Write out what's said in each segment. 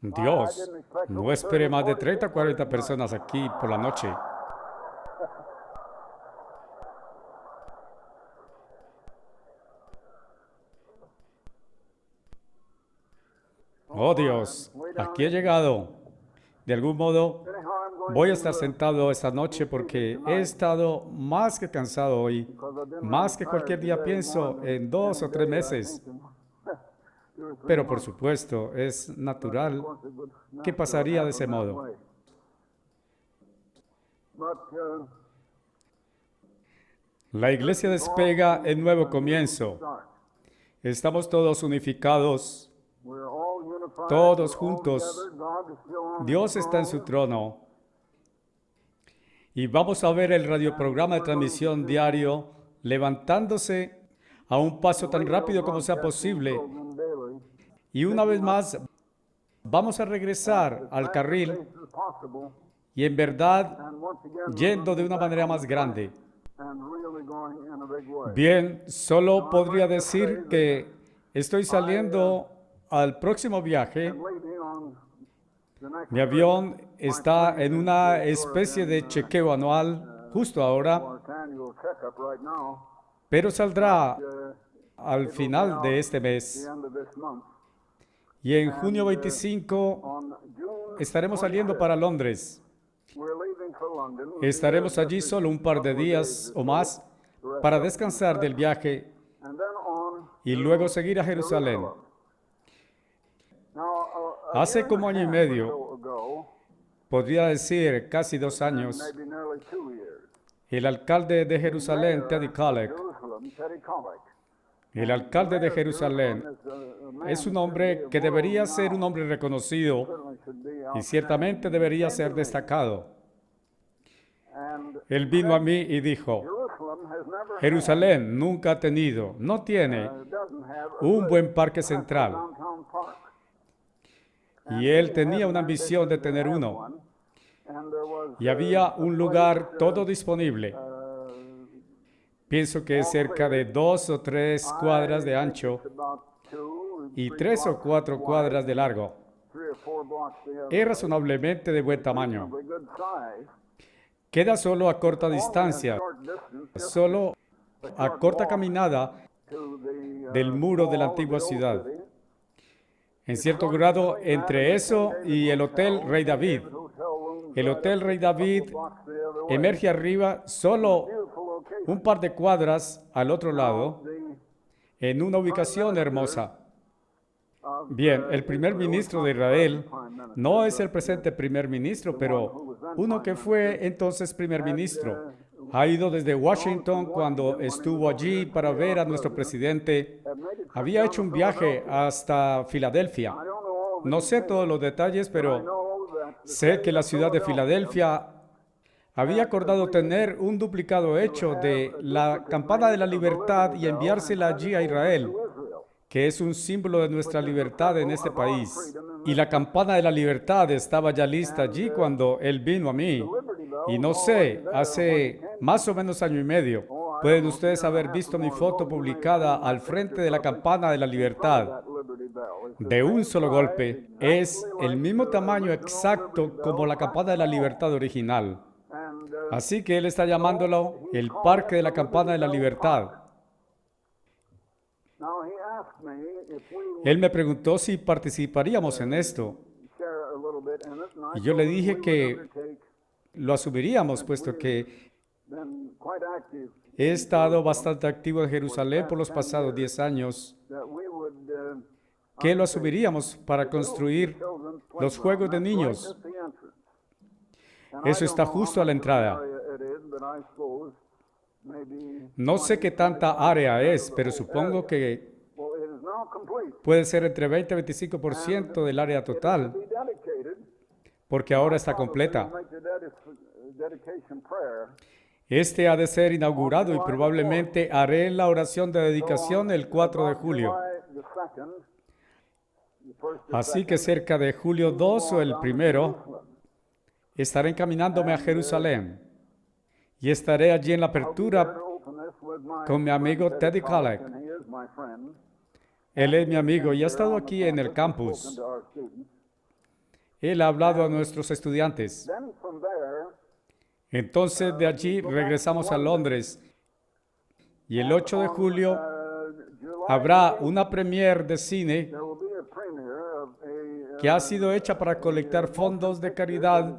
Dios, no espere más de 30 o 40 personas aquí por la noche. Oh Dios, aquí he llegado. De algún modo, voy a estar sentado esta noche porque he estado más que cansado hoy. Más que cualquier día pienso en 2 o 3 meses. Pero por supuesto, es natural que pasaría de ese modo. La iglesia despega en nuevo comienzo. Estamos todos unificados, todos juntos. Dios está en su trono. Y vamos a ver el radioprograma de transmisión diario levantándose a un paso tan rápido como sea posible. Y una vez más, vamos a regresar al carril y en verdad yendo de una manera más grande. Bien, solo podría decir que estoy saliendo al próximo viaje. Mi avión está en una especie de chequeo anual justo ahora, pero saldrá al final de este mes. Y en junio 25 estaremos saliendo para Londres. Estaremos allí solo un par de días o más para descansar del viaje y luego seguir a Jerusalén. Hace como año y medio, podría decir casi 2 años, el alcalde de Jerusalén, Teddy Kollek, el alcalde de Jerusalén es un hombre que debería ser un hombre reconocido y ciertamente debería ser destacado. Él vino a mí y dijo, Jerusalén nunca ha tenido, no tiene un buen parque central. Y él tenía una ambición de tener uno. Y había un lugar todo disponible. Pienso que es cerca de 2 o 3 cuadras de ancho y 3 o 4 cuadras de largo. Es razonablemente de buen tamaño. Queda solo a corta distancia, solo a corta caminada del muro de la antigua ciudad. En cierto grado, entre eso y el Hotel Rey David. El Hotel Rey David emerge arriba solo un par de cuadras al otro lado, en una ubicación hermosa. Bien, el primer ministro de Israel no es el presente primer ministro, pero uno que fue entonces primer ministro. Ha ido desde Washington cuando estuvo allí para ver a nuestro presidente. Había hecho un viaje hasta Filadelfia. No sé todos los detalles, pero sé que la ciudad de Filadelfia había acordado tener un duplicado hecho de la campana de la libertad y enviársela allí a Israel, que es un símbolo de nuestra libertad en este país. Y la campana de la libertad estaba ya lista allí cuando él vino a mí. Y no sé, hace más o menos año y medio, pueden ustedes haber visto mi foto publicada al frente de la campana de la libertad. De un solo golpe, es el mismo tamaño exacto como la campana de la libertad original. Así que él está llamándolo el Parque de la Campana de la Libertad. Él me preguntó si participaríamos en esto. Y yo le dije que lo asumiríamos, puesto que he estado bastante activo en Jerusalén por los pasados 10 años, que lo asumiríamos para construir los juegos de niños. Eso está justo a la entrada. No sé qué tanta área es, pero supongo que puede ser entre 20 y 25% del área total, porque ahora está completa. Este ha de ser inaugurado y probablemente haré la oración de dedicación el 4 de julio. Así que cerca de julio 2 o el 1, estaré encaminándome a Jerusalén y estaré allí en la apertura con mi amigo Teddy Kollek. Él es mi amigo y ha estado aquí en el campus. Él ha hablado a nuestros estudiantes. Entonces de allí regresamos a Londres y el 8 de julio habrá una premiere de cine que ha sido hecha para colectar fondos de caridad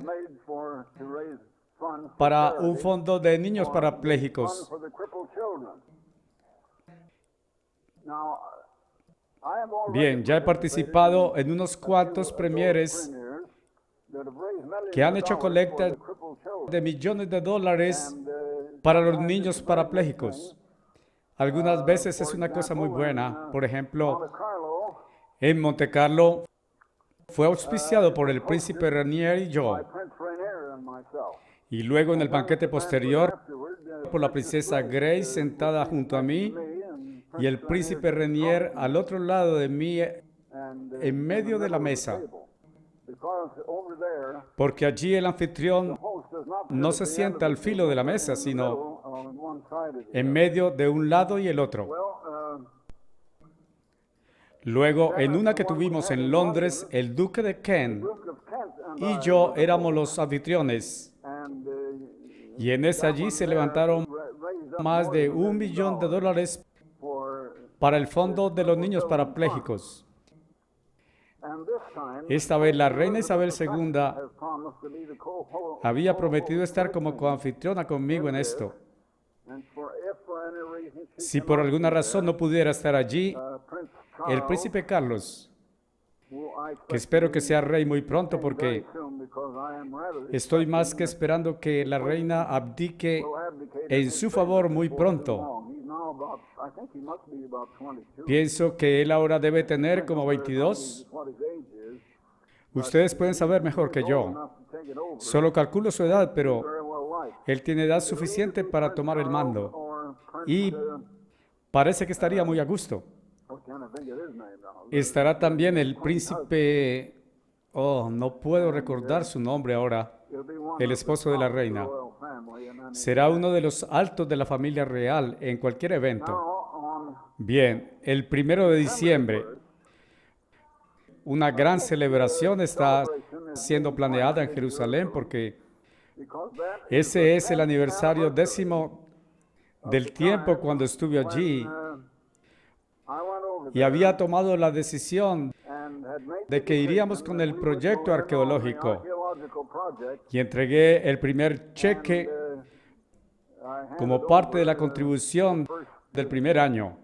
para un fondo de niños parapléjicos. Bien, ya he participado en unos cuantos premieres que han hecho colectas de millones de dólares para los niños parapléjicos. Algunas veces es una cosa muy buena. Por ejemplo, en Monte Carlo fue auspiciado por el príncipe Rainier y yo. Y luego en el banquete posterior por la princesa Grace sentada junto a mí y el príncipe Rainier al otro lado de mí en medio de la mesa. Porque allí el anfitrión no se sienta al filo de la mesa, sino en medio de un lado y el otro. Luego, en una que tuvimos en Londres, el duque de Kent y yo éramos los anfitriones. Y en esa allí se levantaron más de $1 millón para el fondo de los niños parapléjicos. Esta vez la reina Isabel II había prometido estar como coanfitriona conmigo en esto. Si por alguna razón no pudiera estar allí, el príncipe Carlos, que espero que sea rey muy pronto porque estoy más que esperando que la reina abdique en su favor muy pronto. Pienso que él ahora debe tener como 22. Ustedes pueden saber mejor que yo. Solo calculo su edad, pero él tiene edad suficiente para tomar el mando. Y parece que estaría muy a gusto. Estará también el príncipe, no puedo recordar su nombre ahora, el esposo de la reina. Será uno de los altos de la familia real en cualquier evento. Bien, el 1 de diciembre, una gran celebración está siendo planeada en Jerusalén porque ese es el aniversario 10º del tiempo cuando estuve allí. Y había tomado la decisión de que iríamos con el proyecto arqueológico. Y entregué el primer cheque como parte de la contribución del primer año.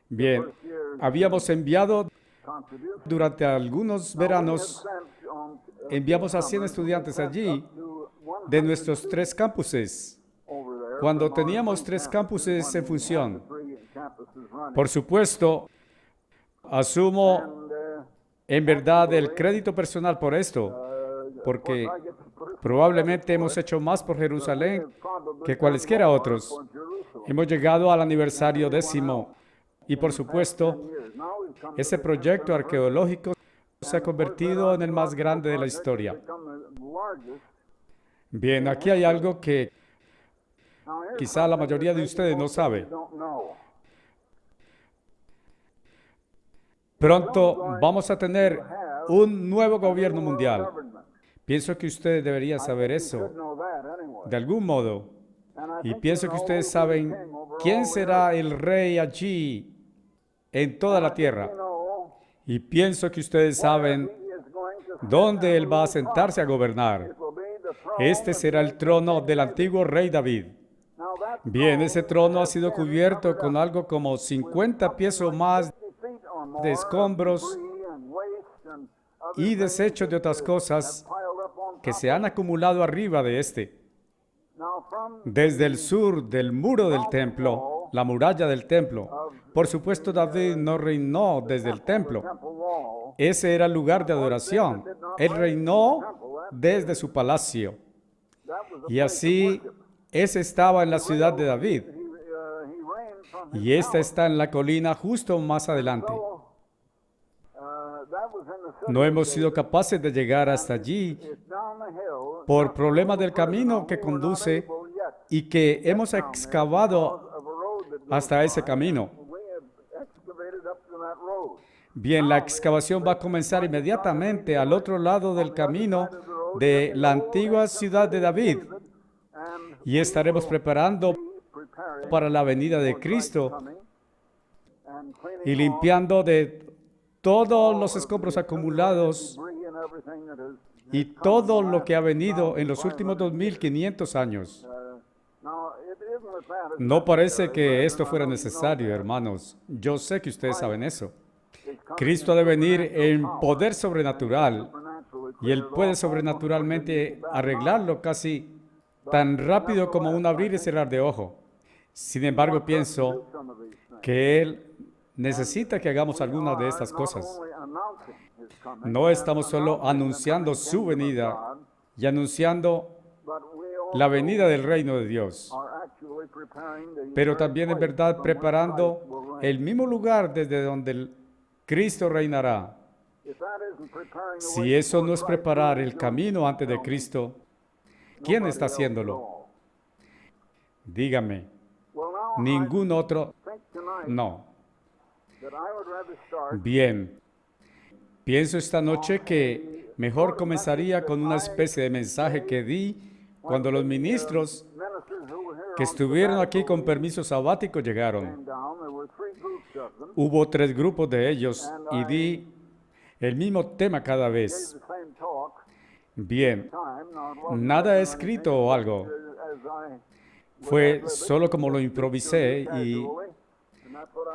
Bien, habíamos enviado durante algunos veranos, enviamos a 100 estudiantes allí de nuestros 3 campuses. Cuando teníamos 3 campuses en función. Por supuesto, asumo en verdad el crédito personal por esto, porque probablemente hemos hecho más por Jerusalén que cualesquiera otros. Hemos llegado al aniversario 10º y por supuesto, ese proyecto arqueológico se ha convertido en el más grande de la historia. Bien, aquí hay algo que quizá la mayoría de ustedes no sabe. Pronto vamos a tener un nuevo gobierno mundial. Pienso que ustedes deberían saber eso, de algún modo. Y pienso que ustedes saben quién será el rey allí en toda la tierra. Y pienso que ustedes saben dónde él va a sentarse a gobernar. Este será el trono del antiguo rey David. Bien, ese trono ha sido cubierto con algo como 50 pies o más de escombros y desechos de otras cosas que se han acumulado arriba de este. Desde el sur del muro del templo, la muralla del templo. Por supuesto, David no reinó desde el templo. Ese era el lugar de adoración. Él reinó desde su palacio. Y así, ese estaba en la ciudad de David. Y esta está en la colina justo más adelante. No hemos sido capaces de llegar hasta allí por problemas del camino que conduce y que hemos excavado hasta ese camino. Bien, la excavación va a comenzar inmediatamente al otro lado del camino de la antigua ciudad de David y estaremos preparando para la venida de Cristo y limpiando de todos los escombros acumulados y todo lo que ha venido en los últimos 2500 años. No parece que esto fuera necesario, hermanos. Yo sé que ustedes saben eso. Cristo ha de venir en poder sobrenatural y Él puede sobrenaturalmente arreglarlo casi tan rápido como un abrir y cerrar de ojo. Sin embargo, pienso que Él necesita que hagamos alguna de estas cosas. No estamos solo anunciando su venida y anunciando la venida del reino de Dios, pero también en verdad preparando el mismo lugar desde donde Cristo reinará. Si eso no es preparar el camino antes de Cristo, ¿quién está haciéndolo? Dígame, ningún otro. No. Bien, pienso esta noche que mejor comenzaría con una especie de mensaje que di cuando los ministros que estuvieron aquí con permiso sabático llegaron. Hubo 3 grupos de ellos y di el mismo tema cada vez. Bien, nada escrito o algo. Fue solo como lo improvisé y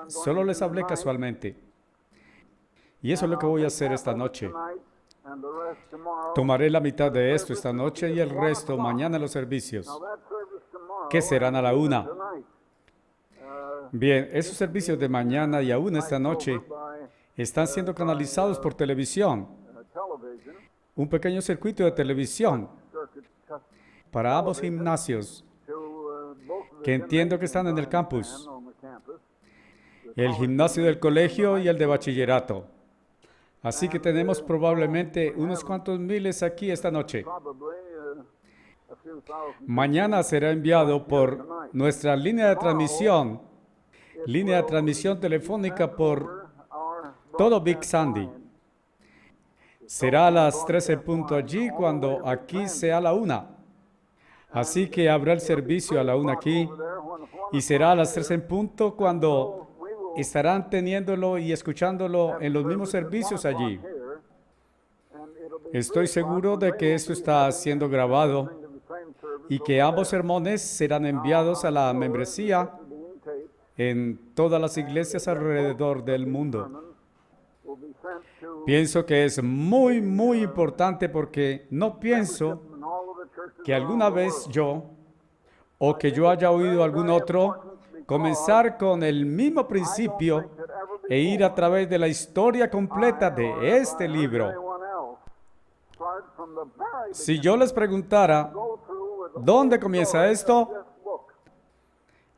solo les hablé casualmente. Y eso es lo que voy a hacer esta noche. Tomaré la mitad de esto esta noche y el resto mañana en los servicios, que serán a la 1. Bien, esos servicios de mañana y aún esta noche están siendo canalizados por televisión. Un pequeño circuito de televisión para ambos gimnasios que entiendo que están en el campus. El gimnasio del colegio y el de bachillerato. Así que tenemos probablemente unos cuantos miles aquí esta noche. Mañana será enviado por nuestra línea de transmisión telefónica por todo Big Sandy. Será a las 13 en punto allí cuando aquí sea la 1. Así que habrá el servicio a la 1 aquí y será a las 13 en punto cuando estarán teniéndolo y escuchándolo en los mismos servicios allí. Estoy seguro de que esto está siendo grabado y que ambos sermones serán enviados a la membresía en todas las iglesias alrededor del mundo. Pienso que es muy, muy importante porque no pienso que alguna vez yo o que yo haya oído algún otro comenzar con el mismo principio e ir a través de la historia completa de este libro. Si yo les preguntara, ¿dónde comienza esto?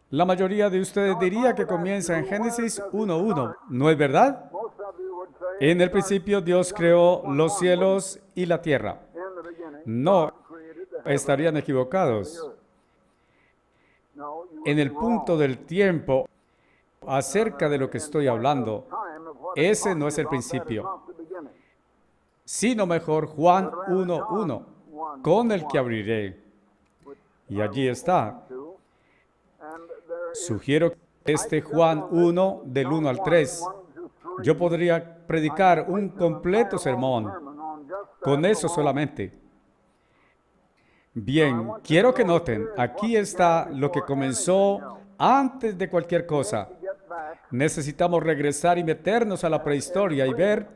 La mayoría de ustedes diría que comienza en Génesis 1:1, ¿no es verdad? En el principio Dios creó los cielos y la tierra. No, estarían equivocados. En el punto del tiempo, acerca de lo que estoy hablando, ese no es el principio, sino mejor Juan 1:1, con el que abriré. Y allí está. Sugiero que este Juan 1, del 1 al 3, yo podría predicar un completo sermón con eso solamente. Bien, quiero que noten, aquí está lo que comenzó antes de cualquier cosa. Necesitamos regresar y meternos a la prehistoria y ver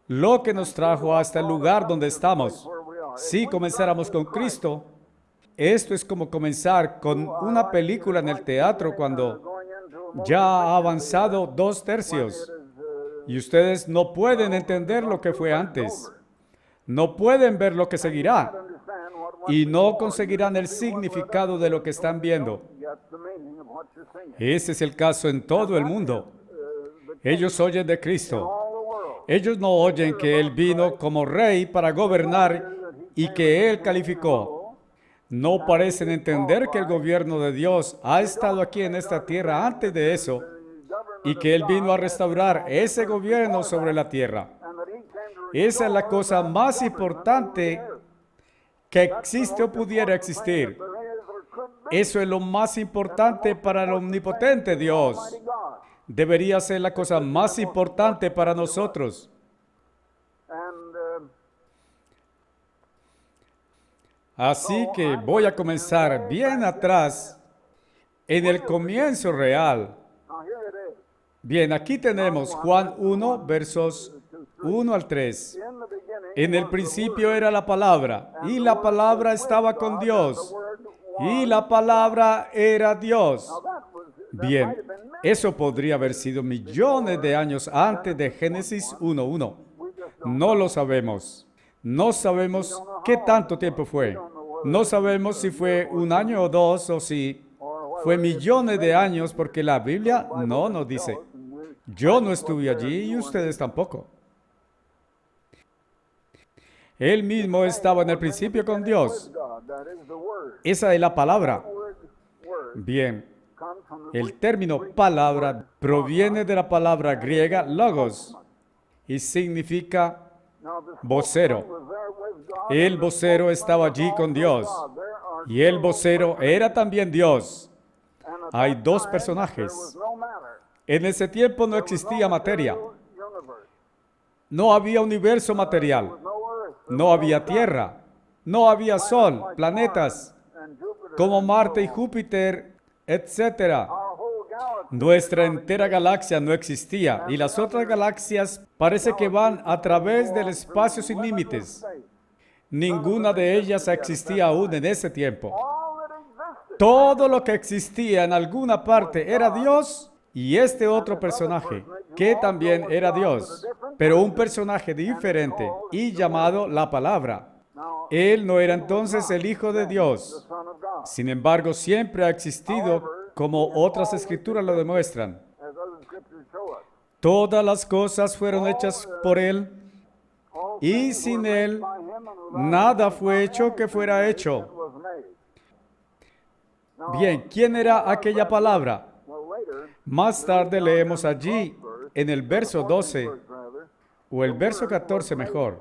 lo que nos trajo hasta el lugar donde estamos. Si comenzáramos con Cristo, esto es como comenzar con una película en el teatro cuando ya ha avanzado 2/3 y ustedes no pueden entender lo que fue antes. No pueden ver lo que seguirá y no conseguirán el significado de lo que están viendo. Ese es el caso en todo el mundo. Ellos oyen de Cristo. Ellos no oyen que Él vino como rey para gobernar y que Él calificó. No parecen entender que el gobierno de Dios ha estado aquí en esta tierra antes de eso y que Él vino a restaurar ese gobierno sobre la tierra. Esa es la cosa más importante que existe o pudiera existir. Eso es lo más importante para el omnipotente Dios. Debería ser la cosa más importante para nosotros. Así que voy a comenzar bien atrás, en el comienzo real. Bien, aquí tenemos Juan 1, versos 1 al 3. En el principio era la palabra, y la palabra estaba con Dios, y la palabra era Dios. Bien, eso podría haber sido millones de años antes de Génesis 1:1. No lo sabemos. No sabemos qué tanto tiempo fue. No sabemos si fue un año o dos o si fue millones de años, porque la Biblia no nos dice. Yo no estuve allí y ustedes tampoco. Él mismo estaba en el principio con Dios. Esa es la palabra. Bien, el término palabra proviene de la palabra griega logos y significa vocero. El vocero estaba allí con Dios y el vocero era también Dios. Hay dos personajes. En ese tiempo no existía materia. No había universo material. No había tierra. No había sol, planetas, como Marte y Júpiter, etc. Nuestra entera galaxia no existía y las otras galaxias parece que van a través del espacio sin límites. Ninguna de ellas existía aún en ese tiempo. Todo lo que existía en alguna parte era Dios y este otro personaje, que también era Dios, pero un personaje diferente y llamado la Palabra. Él no era entonces el Hijo de Dios. Sin embargo, siempre ha existido, como otras escrituras lo demuestran. Todas las cosas fueron hechas por Él y sin Él nada fue hecho que fuera hecho. Bien, ¿quién era aquella palabra? Más tarde leemos allí en el verso 12, o el verso 14 mejor.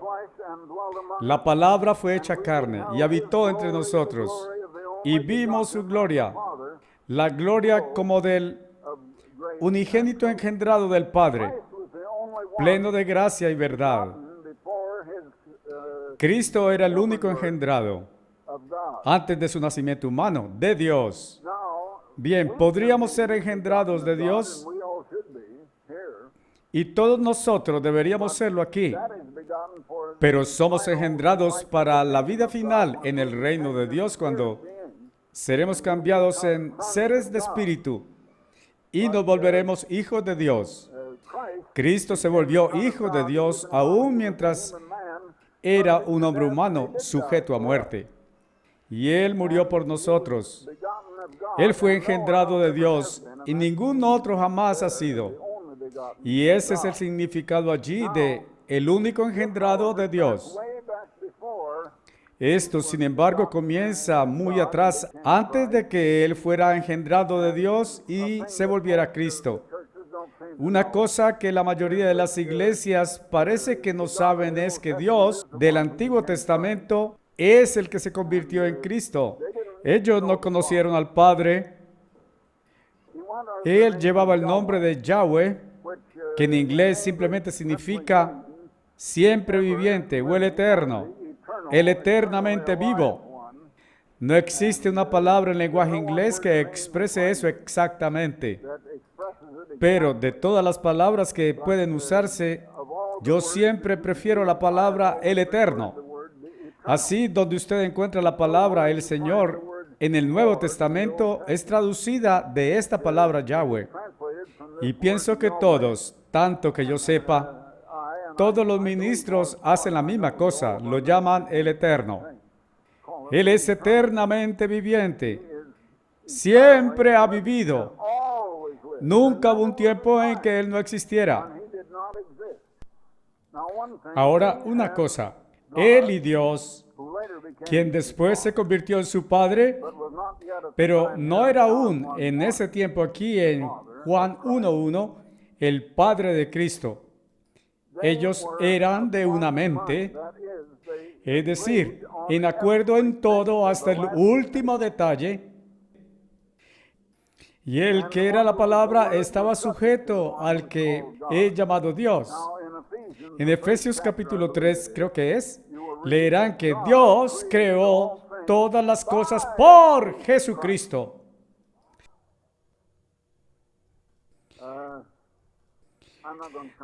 La palabra fue hecha carne y habitó entre nosotros, y vimos su gloria, la gloria como del unigénito engendrado del Padre, pleno de gracia y verdad. Cristo era el único engendrado, antes de su nacimiento humano, de Dios. Bien, podríamos ser engendrados de Dios y todos nosotros deberíamos serlo aquí, pero somos engendrados para la vida final en el reino de Dios cuando seremos cambiados en seres de espíritu y nos volveremos hijos de Dios. Cristo se volvió hijo de Dios aún mientras era un hombre humano sujeto a muerte. Y Él murió por nosotros. Él fue engendrado de Dios y ningún otro jamás ha sido. Y ese es el significado allí de el único engendrado de Dios. Esto, sin embargo, comienza muy atrás, antes de que Él fuera engendrado de Dios y se volviera Cristo. Una cosa que la mayoría de las iglesias parece que no saben es que Dios del Antiguo Testamento es el que se convirtió en Cristo. Ellos no conocieron al Padre. Él llevaba el nombre de Yahweh, que en inglés simplemente significa siempre viviente o el eterno, el eternamente vivo. No existe una palabra en lenguaje inglés que exprese eso exactamente. Pero de todas las palabras que pueden usarse, yo siempre prefiero la palabra el eterno. Así, donde usted encuentra la palabra el Señor en el Nuevo Testamento, es traducida de esta palabra Yahweh. Y pienso que todos, tanto que yo sepa, todos los ministros hacen la misma cosa, lo llaman el eterno. Él es eternamente viviente, siempre ha vivido. Nunca hubo un tiempo en que Él no existiera. Ahora, una cosa. Él y Dios, quien después se convirtió en su Padre, pero no era aún en ese tiempo aquí en Juan 1:1, el Padre de Cristo. Ellos eran de una mente, es decir, en acuerdo en todo hasta el último detalle. Y el que era la palabra estaba sujeto al que he llamado Dios. En Efesios capítulo 3, creo que es, leerán que Dios creó todas las cosas por Jesucristo.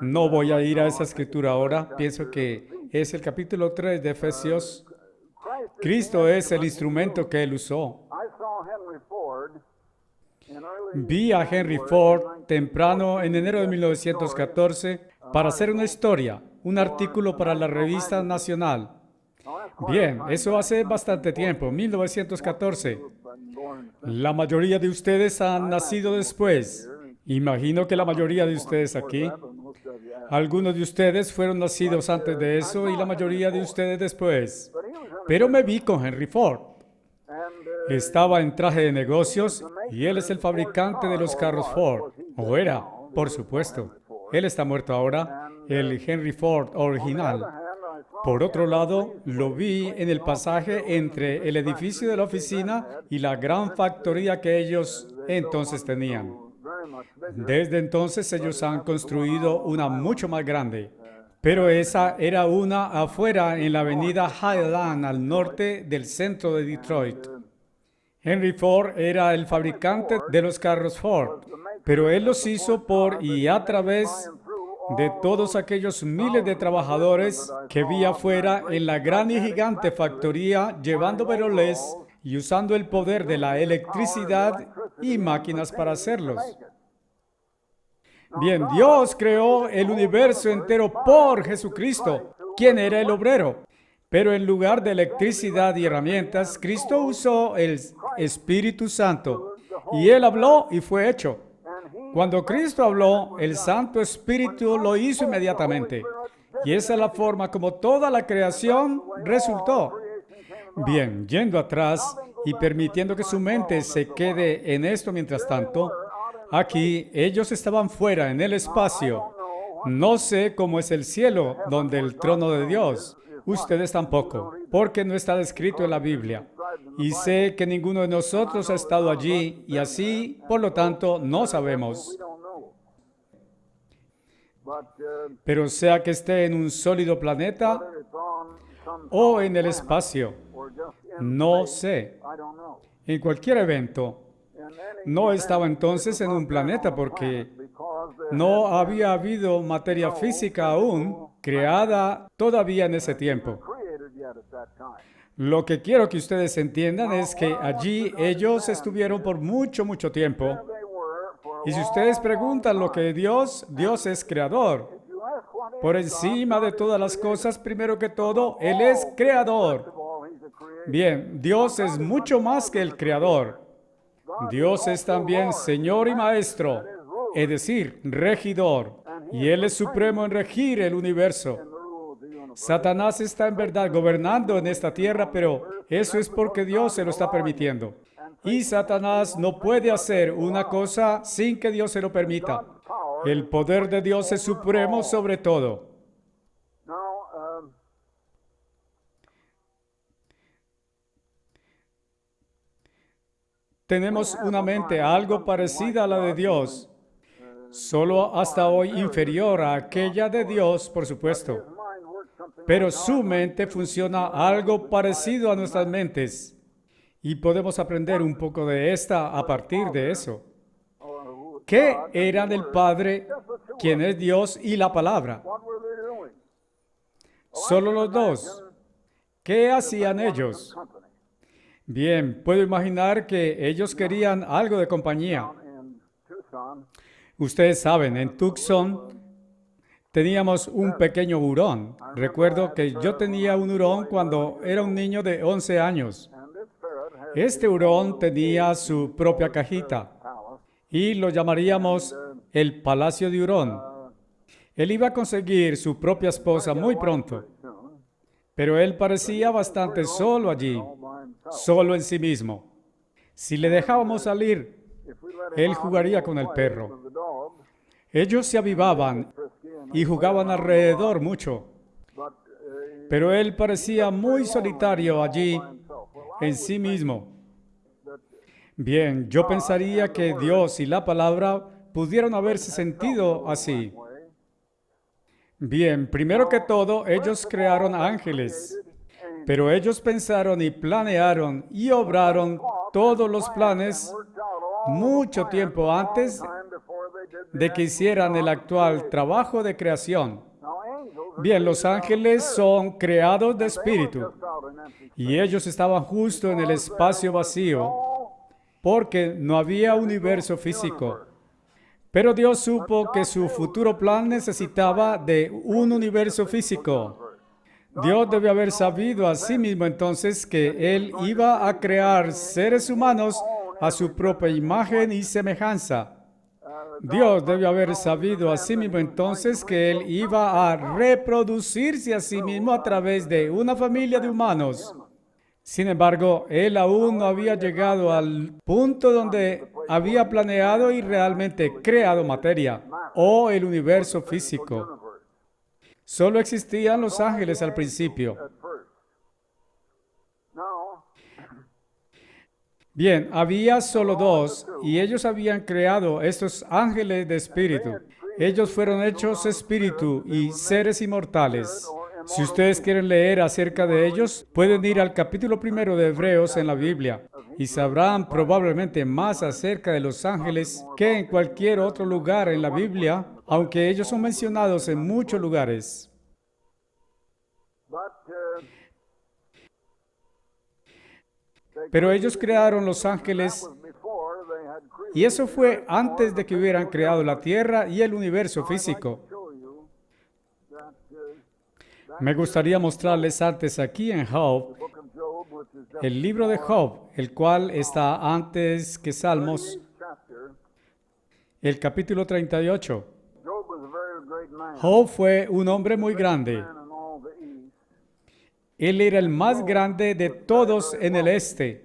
No voy a ir a esa escritura ahora. Pienso que es el capítulo 3 de Efesios. Cristo es el instrumento que Él usó. Vi a Henry Ford temprano en enero de 1914 para hacer una historia, un artículo para la revista Nacional. Bien, eso hace bastante tiempo, 1914. La mayoría de ustedes han nacido después. Imagino que la mayoría de ustedes aquí. Algunos de ustedes fueron nacidos antes de eso y la mayoría de ustedes después. Pero me vi con Henry Ford. Estaba en traje de negocios y él es el fabricante de los carros Ford. O era, por supuesto. Él está muerto ahora, el Henry Ford original. Por otro lado, lo vi en el pasaje entre el edificio de la oficina y la gran factoría que ellos entonces tenían. Desde entonces ellos han construido una mucho más grande, pero esa era una afuera en la avenida Highland al norte del centro de Detroit. Henry Ford era el fabricante de los carros Ford, pero él los hizo por y a través de todos aquellos miles de trabajadores que vi afuera en la gran y gigante factoría llevando veroles y usando el poder de la electricidad y máquinas para hacerlos. Bien, Dios creó el universo entero por Jesucristo, quien era el obrero. Pero en lugar de electricidad y herramientas, Cristo usó el Espíritu Santo y Él habló y fue hecho. Cuando Cristo habló, el Santo Espíritu lo hizo inmediatamente. Y esa es la forma como toda la creación resultó. Bien, yendo atrás y permitiendo que su mente se quede en esto mientras tanto, aquí ellos estaban fuera en el espacio. No sé cómo es el cielo donde el trono de Dios. Ustedes tampoco, porque no está descrito en la Biblia. Y sé que ninguno de nosotros ha estado allí y así, por lo tanto, no sabemos. Pero sea que esté en un sólido planeta o en el espacio, no sé. En cualquier evento, no estaba entonces en un planeta porque no había habido materia física aún creada todavía en ese tiempo. Lo que quiero que ustedes entiendan es que allí ellos estuvieron por mucho, mucho tiempo. Y si ustedes preguntan lo que Dios es creador. Por encima de todas las cosas, primero que todo, Él es creador. Bien, Dios es mucho más que el creador. Dios es también Señor y Maestro, es decir, regidor. Y Él es supremo en regir el universo. Satanás está en verdad gobernando en esta tierra, pero eso es porque Dios se lo está permitiendo. Y Satanás no puede hacer una cosa sin que Dios se lo permita. El poder de Dios es supremo sobre todo. Tenemos una mente algo parecida a la de Dios, solo hasta hoy inferior a aquella de Dios, por supuesto. Pero su mente funciona algo parecido a nuestras mentes y podemos aprender un poco de esta a partir de eso. ¿Qué eran el Padre, quien es Dios, y la Palabra? Solo los dos. ¿Qué hacían ellos? Bien, puedo imaginar que ellos querían algo de compañía. Ustedes saben, en Tucson teníamos un pequeño hurón. Recuerdo que yo tenía un hurón cuando era un niño de 11 años. Este hurón tenía su propia cajita y lo llamaríamos el Palacio de Hurón. Él iba a conseguir su propia esposa muy pronto, pero él parecía bastante solo allí, solo en sí mismo. Si le dejábamos salir, él jugaría con el perro. Ellos se avivaban y jugaban alrededor mucho, pero él parecía muy solitario allí en sí mismo. Bien, yo pensaría que Dios y la palabra pudieron haberse sentido así. Bien, primero que todo, ellos crearon ángeles, pero ellos pensaron y planearon y obraron todos los planes mucho tiempo antes de que hicieran el actual trabajo de creación. Bien, los ángeles son creados de espíritu y ellos estaban justo en el espacio vacío porque no había universo físico. Pero Dios supo que su futuro plan necesitaba de un universo físico. Dios debe haber sabido a sí mismo entonces que Él iba a crear seres humanos a su propia imagen y semejanza. Dios debe haber sabido a sí mismo entonces que Él iba a reproducirse a sí mismo a través de una familia de humanos. Sin embargo, Él aún no había llegado al punto donde había planeado y realmente creado materia o el universo físico. Solo existían los ángeles al principio. Bien, había solo dos y ellos habían creado estos ángeles de espíritu. Ellos fueron hechos espíritu y seres inmortales. Si ustedes quieren leer acerca de ellos, pueden ir al capítulo 1 de Hebreos en la Biblia y sabrán probablemente más acerca de los ángeles que en cualquier otro lugar en la Biblia, aunque ellos son mencionados en muchos lugares. Pero ellos crearon los ángeles y eso fue antes de que hubieran creado la tierra y el universo físico. Me gustaría mostrarles antes aquí en Job, el libro de Job, el cual está antes que Salmos, el capítulo 38. Job fue un hombre muy grande. Él era el más grande de todos en el este.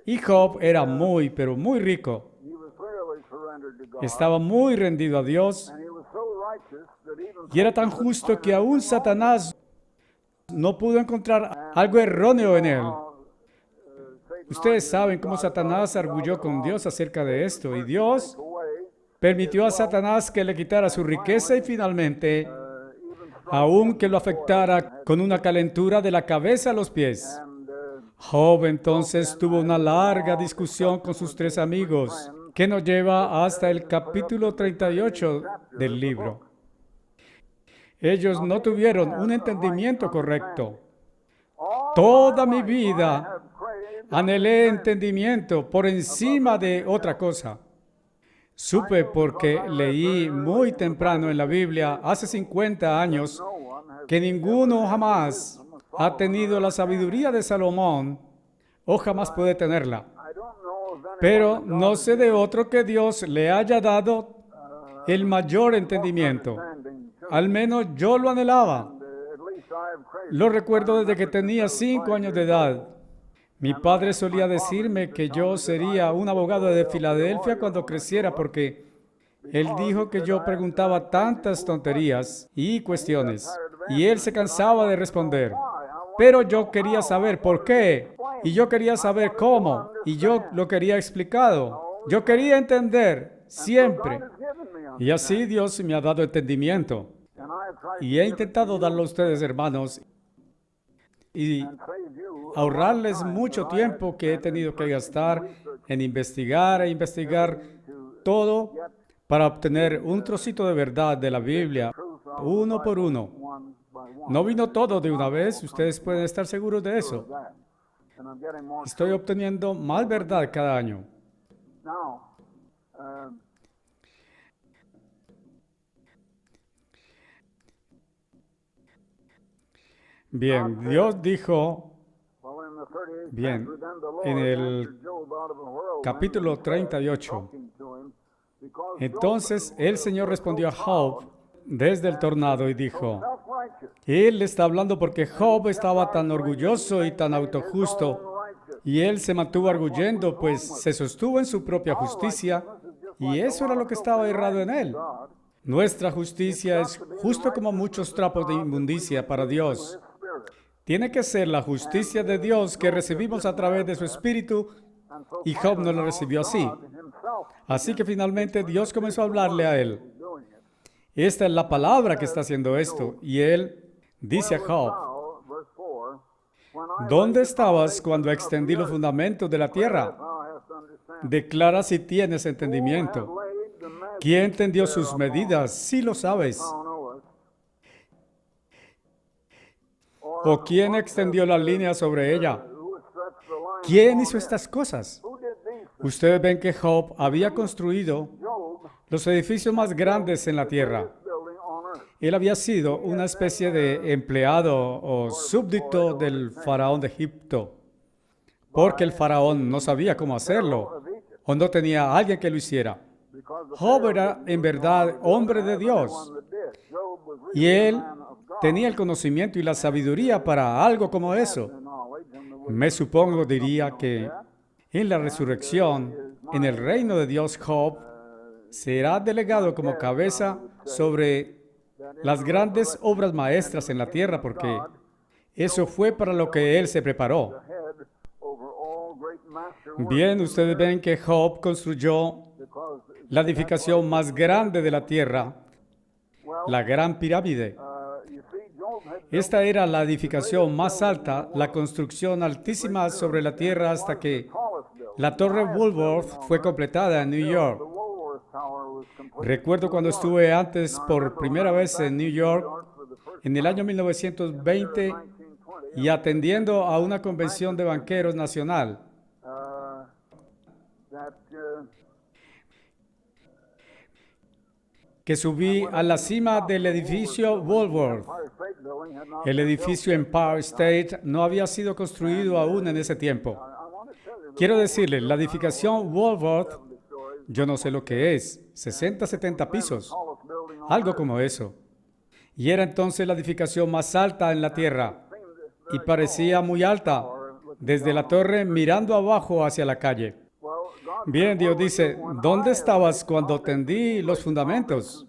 Y Job era muy, pero muy rico. Estaba muy rendido a Dios. Y era tan justo que aún Satanás no pudo encontrar algo erróneo en él. Ustedes saben cómo Satanás arguyó con Dios acerca de esto. Y Dios permitió a Satanás que le quitara su riqueza y finalmente, aún que lo afectara con una calentura de la cabeza a los pies. Job entonces tuvo una larga discusión con sus tres amigos, que nos lleva hasta el capítulo 38 del libro. Ellos no tuvieron un entendimiento correcto. Toda mi vida anhelé entendimiento por encima de otra cosa. Supe porque leí muy temprano en la Biblia, hace 50 años, que ninguno jamás ha tenido la sabiduría de Salomón o jamás puede tenerla. Pero no sé de otro que Dios le haya dado el mayor entendimiento. Al menos yo lo anhelaba. Lo recuerdo desde que tenía 5 años de edad. Mi padre solía decirme que yo sería un abogado de Filadelfia cuando creciera porque él dijo que yo preguntaba tantas tonterías y cuestiones y él se cansaba de responder. Pero yo quería saber por qué y yo quería saber cómo y yo lo quería explicado. Yo quería entender siempre. Y así Dios me ha dado entendimiento. Y he intentado darlo a ustedes, hermanos, y ahorrarles mucho tiempo que he tenido que gastar en investigar e investigar todo para obtener un trocito de verdad de la Biblia, uno por uno. No vino todo de una vez, ustedes pueden estar seguros de eso. Estoy obteniendo más verdad cada año. Bien, Dios dijo, bien, en el capítulo 38, entonces el Señor respondió a Job desde el tornado y dijo, Él está hablando porque Job estaba tan orgulloso y tan autojusto, y él se mantuvo arguyendo, pues se sostuvo en su propia justicia, Y eso era lo que estaba errado en él. Nuestra justicia es justo como muchos trapos de inmundicia para Dios. Tiene que ser la justicia de Dios que recibimos a través de su Espíritu, y Job no lo recibió así. Así que finalmente Dios comenzó a hablarle a él. Esta es la palabra que está haciendo esto. Y él dice a Job, ¿dónde estabas cuando extendí los fundamentos de la tierra? Declara si tienes entendimiento. ¿Quién tendió sus medidas? Sí lo sabes. ¿O quién extendió la línea sobre ella? ¿Quién hizo estas cosas? Ustedes ven que Job había construido los edificios más grandes en la tierra. Él había sido una especie de empleado o súbdito del faraón de Egipto, porque el faraón no sabía cómo hacerlo o no tenía a alguien que lo hiciera. Job era en verdad hombre de Dios y él tenía el conocimiento y la sabiduría para algo como eso. Me supongo, diría, que en la resurrección, en el reino de Dios, Job será delegado como cabeza sobre las grandes obras maestras en la tierra, porque eso fue para lo que él se preparó. Bien, ustedes ven que Job construyó la edificación más grande de la tierra, la Gran Pirámide. Esta era la edificación más alta, la construcción altísima sobre la tierra hasta que la Torre Woolworth fue completada en New York. Recuerdo cuando estuve antes por primera vez en New York, en el año 1920, y atendiendo a una convención de banqueros nacional. Que subí a la cima del edificio Woolworth. El edificio Empire State no había sido construido aún en ese tiempo. Quiero decirle, la edificación Woolworth, yo no sé lo que es, 60, 70 pisos, algo como eso. Y era entonces la edificación más alta en la tierra, y parecía muy alta, desde la torre mirando abajo hacia la calle. Bien, Dios dice, ¿dónde estabas cuando tendí los fundamentos?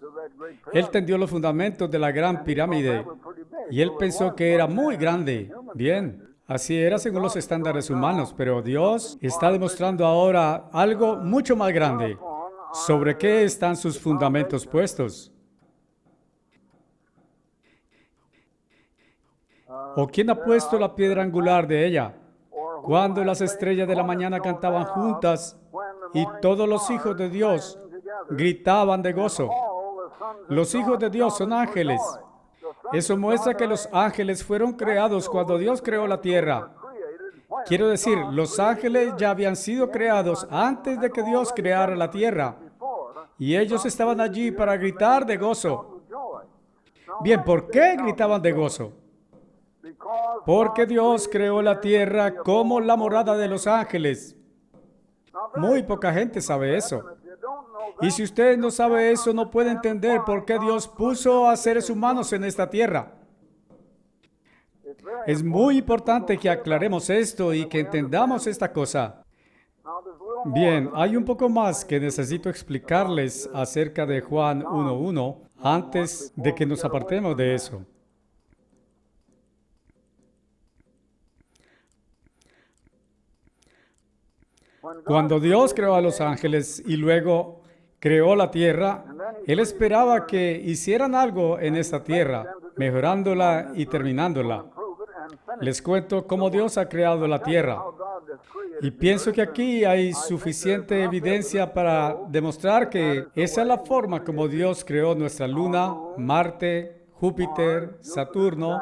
Él tendió los fundamentos de la Gran Pirámide, y él pensó que era muy grande. Bien, así era según los estándares humanos, pero Dios está demostrando ahora algo mucho más grande. ¿Sobre qué están sus fundamentos puestos? ¿O quién ha puesto la piedra angular de ella? Cuando las estrellas de la mañana cantaban juntas y todos los hijos de Dios gritaban de gozo. Los hijos de Dios son ángeles. Eso muestra que los ángeles fueron creados cuando Dios creó la tierra. Quiero decir, los ángeles ya habían sido creados antes de que Dios creara la tierra. Y ellos estaban allí para gritar de gozo. Bien, ¿por qué gritaban de gozo? Porque Dios creó la tierra como la morada de los ángeles. Muy poca gente sabe eso. Y si usted no sabe eso, no puede entender por qué Dios puso a seres humanos en esta tierra. Es muy importante que aclaremos esto y que entendamos esta cosa. Bien, hay un poco más que necesito explicarles acerca de Juan 1:1 antes de que nos apartemos de eso. Cuando Dios creó a los ángeles y luego creó la tierra, Él esperaba que hicieran algo en esta tierra, mejorándola y terminándola. Les cuento cómo Dios ha creado la tierra. Y pienso que aquí hay suficiente evidencia para demostrar que esa es la forma como Dios creó nuestra luna, Marte, Júpiter, Saturno,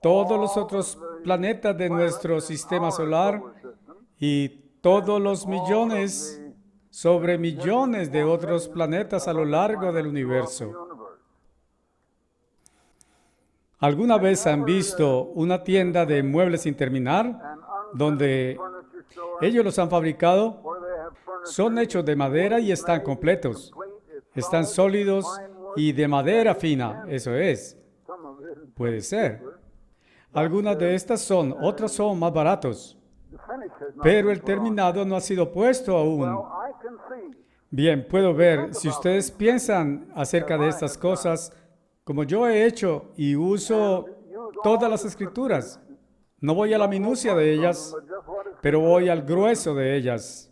todos los otros planetas de nuestro sistema solar y todos los millones sobre millones de otros planetas a lo largo del universo. ¿Alguna vez han visto una tienda de muebles sin terminar, donde ellos los han fabricado? Son hechos de madera y están completos. Están sólidos y de madera fina, eso es. Puede ser. Algunas de estas son, otras son más baratos. Pero el terminado no ha sido puesto aún. Bien, puedo ver, si ustedes piensan acerca de estas cosas, como yo he hecho y uso todas las escrituras, no voy a la minucia de ellas, pero voy al grueso de ellas.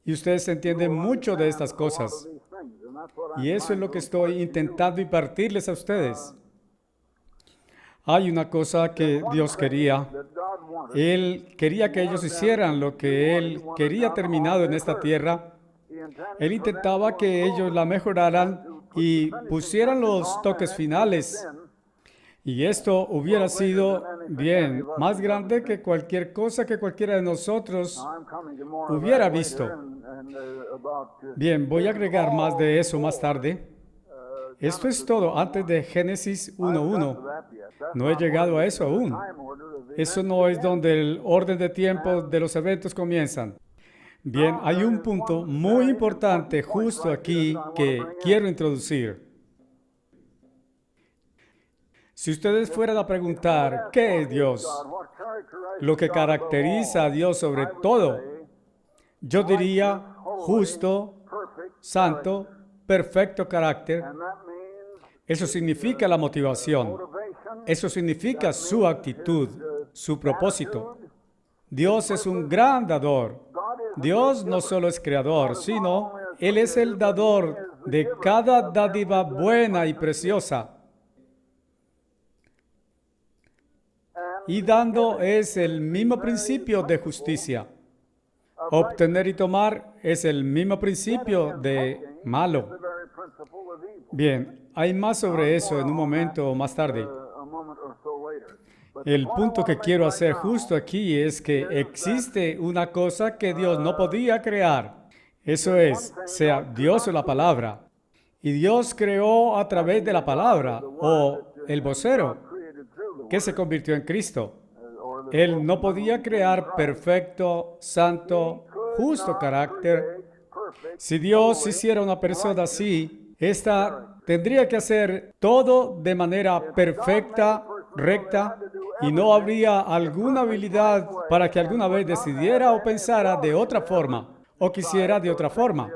Y ustedes entienden mucho de estas cosas. Y eso es lo que estoy intentando impartirles a ustedes. Hay una cosa que Dios quería. Él quería que ellos hicieran lo que Él quería terminado en esta tierra. Él intentaba que ellos la mejoraran y pusieran los toques finales. Y esto hubiera sido, bien, más grande que cualquier cosa que cualquiera de nosotros hubiera visto. Bien, voy a agregar más de eso más tarde. Esto es todo antes de Génesis 1:1. No he llegado a eso aún. Eso no es donde el orden de tiempo de los eventos comienzan. Bien, hay un punto muy importante justo aquí que quiero introducir. Si ustedes fueran a preguntar, ¿qué es Dios? Lo que caracteriza a Dios sobre todo, yo diría justo, santo, perfecto carácter. Eso significa la motivación. Eso significa su actitud, su propósito. Dios es un gran dador. Dios no solo es creador, sino Él es el dador de cada dádiva buena y preciosa. Y dando es el mismo principio de justicia. Obtener y tomar es el mismo principio de malo. Bien, hay más sobre eso en un momento o más tarde. El punto que quiero hacer justo aquí es que existe una cosa que Dios no podía crear. Eso es, sea Dios o la palabra. Y Dios creó a través de la palabra o el vocero, que se convirtió en Cristo. Él no podía crear perfecto, santo, justo carácter. Si Dios hiciera una persona así, ésta tendría que hacer todo de manera perfecta, recta, y no habría alguna habilidad para que alguna vez decidiera o pensara de otra forma, o quisiera de otra forma.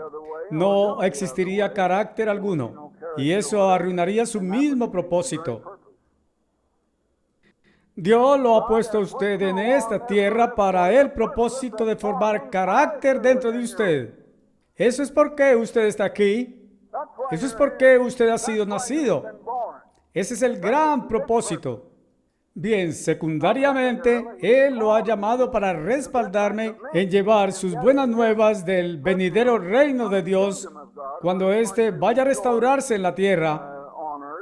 No existiría carácter alguno, y eso arruinaría su mismo propósito. Dios lo ha puesto a usted en esta tierra para el propósito de formar carácter dentro de usted. Eso es por qué usted está aquí. Eso es por qué usted ha sido nacido. Ese es el gran propósito. Bien, secundariamente, Él lo ha llamado para respaldarme en llevar sus buenas nuevas del venidero reino de Dios cuando éste vaya a restaurarse en la tierra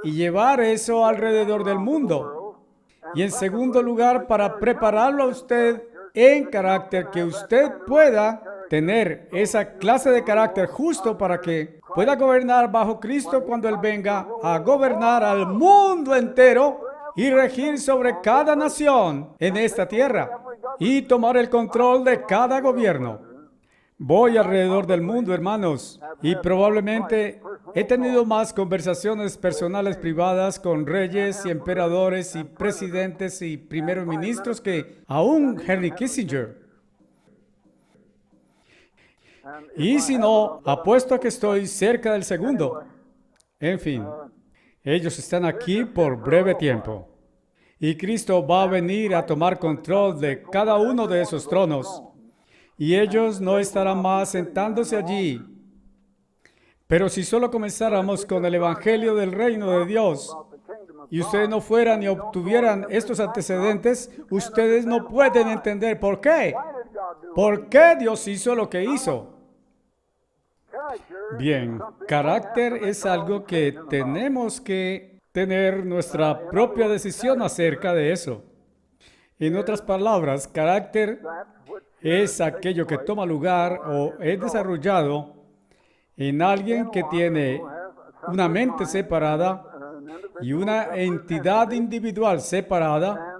y llevar eso alrededor del mundo. Y en segundo lugar, para prepararlo a usted en carácter, que usted pueda tener esa clase de carácter justo para que pueda gobernar bajo Cristo cuando Él venga a gobernar al mundo entero y regir sobre cada nación en esta tierra y tomar el control de cada gobierno. Voy alrededor del mundo, hermanos, y probablemente he tenido más conversaciones personales privadas con reyes y emperadores y presidentes y primeros ministros que aún Henry Kissinger. Y si no, apuesto a que estoy cerca del segundo. En fin, ellos están aquí por breve tiempo. Y Cristo va a venir a tomar control de cada uno de esos tronos. Y ellos no estarán más sentándose allí. Pero si solo comenzáramos con el Evangelio del Reino de Dios, y ustedes no fueran y obtuvieran estos antecedentes, ustedes no pueden entender por qué. ¿Por qué Dios hizo lo que hizo? Bien, carácter es algo que tenemos que tener nuestra propia decisión acerca de eso. En otras palabras, carácter es aquello que toma lugar o es desarrollado en alguien que tiene una mente separada y una entidad individual separada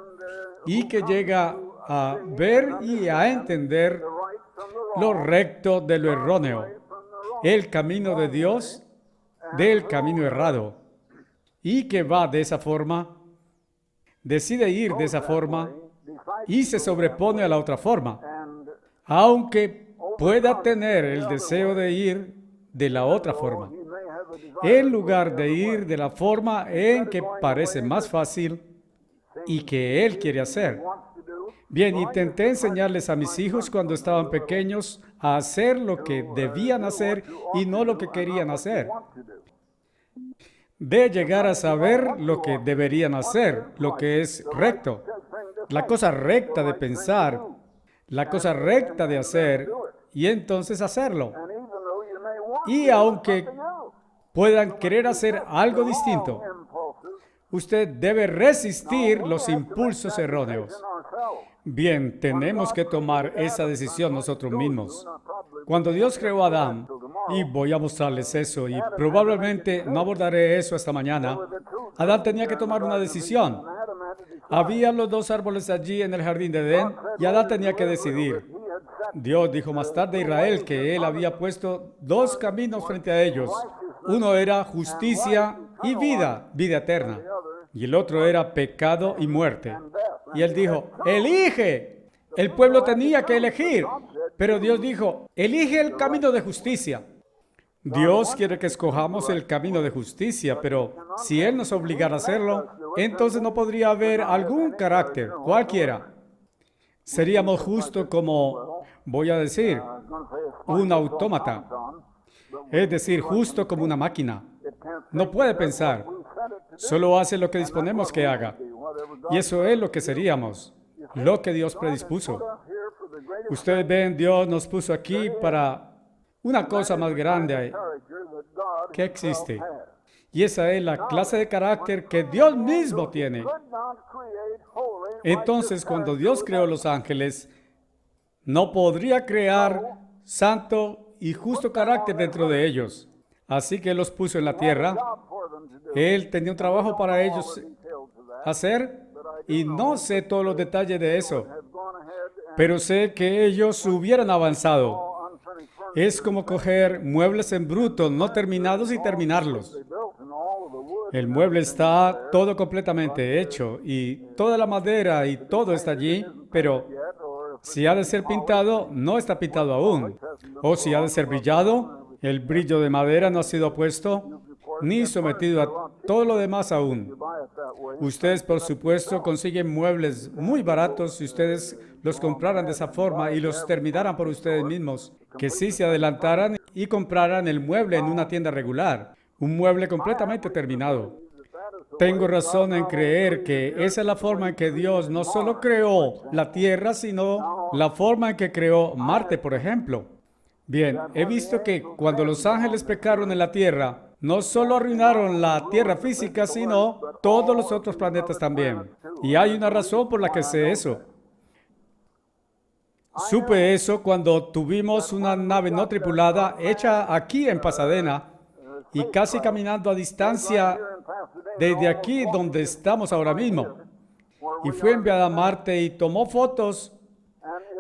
y que llega a ver y a entender lo recto de lo erróneo, el camino de Dios del camino errado, y que va de esa forma, decide ir de esa forma y se sobrepone a la otra forma, aunque pueda tener el deseo de ir de la otra forma, en lugar de ir de la forma en que parece más fácil y que Él quiere hacer. Bien, intenté enseñarles a mis hijos cuando estaban pequeños a hacer lo que debían hacer y no lo que querían hacer. De llegar a saber lo que deberían hacer, lo que es recto, la cosa recta de pensar, la cosa recta de hacer, y entonces hacerlo. Y aunque puedan querer hacer algo distinto, usted debe resistir los impulsos erróneos. Bien, tenemos que tomar esa decisión nosotros mismos. Cuando Dios creó a Adán, y voy a mostrarles eso, y probablemente no abordaré eso esta mañana, Adán tenía que tomar una decisión. Había los dos árboles allí en el jardín de Edén, y Adán tenía que decidir. Dios dijo más tarde a Israel que Él había puesto dos caminos frente a ellos. Uno era justicia y vida, vida eterna. Y el otro era pecado y muerte. Y Él dijo, elige. El pueblo tenía que elegir. Pero Dios dijo, elige el camino de justicia. Dios quiere que escojamos el camino de justicia, pero si Él nos obligara a hacerlo, entonces no podría haber algún carácter, cualquiera. Seríamos justo como, voy a decir, un autómata. Es decir, justo como una máquina. No puede pensar. Solo hace lo que disponemos que haga. Y eso es lo que seríamos, lo que Dios predispuso. Ustedes ven, Dios nos puso aquí para una cosa más grande que existe. Y esa es la clase de carácter que Dios mismo tiene. Entonces, cuando Dios creó los ángeles, no podría crear santo y justo carácter dentro de ellos. Así que Él los puso en la tierra. Él tenía un trabajo para ellos hacer y no sé todos los detalles de eso, pero sé que ellos hubieran avanzado. Es como coger muebles en bruto, no terminados, y terminarlos. El mueble está todo completamente hecho y toda la madera y todo está allí, pero si ha de ser pintado, no está pintado aún. O si ha de ser brillado, el brillo de madera no ha sido puesto ni sometido a todo lo demás aún. Ustedes, por supuesto, consiguen muebles muy baratos si ustedes los compraran de esa forma y los terminaran por ustedes mismos, que si se adelantaran y compraran el mueble en una tienda regular, un mueble completamente terminado. Tengo razón en creer que esa es la forma en que Dios no solo creó la Tierra, sino la forma en que creó Marte, por ejemplo. Bien, he visto que cuando los ángeles pecaron en la Tierra, no solo arruinaron la Tierra física, sino todos los otros planetas también. Y hay una razón por la que sé eso. Supe eso cuando tuvimos una nave no tripulada hecha aquí en Pasadena y casi caminando a distancia desde aquí donde estamos ahora mismo. Y fue enviada a Marte y tomó fotos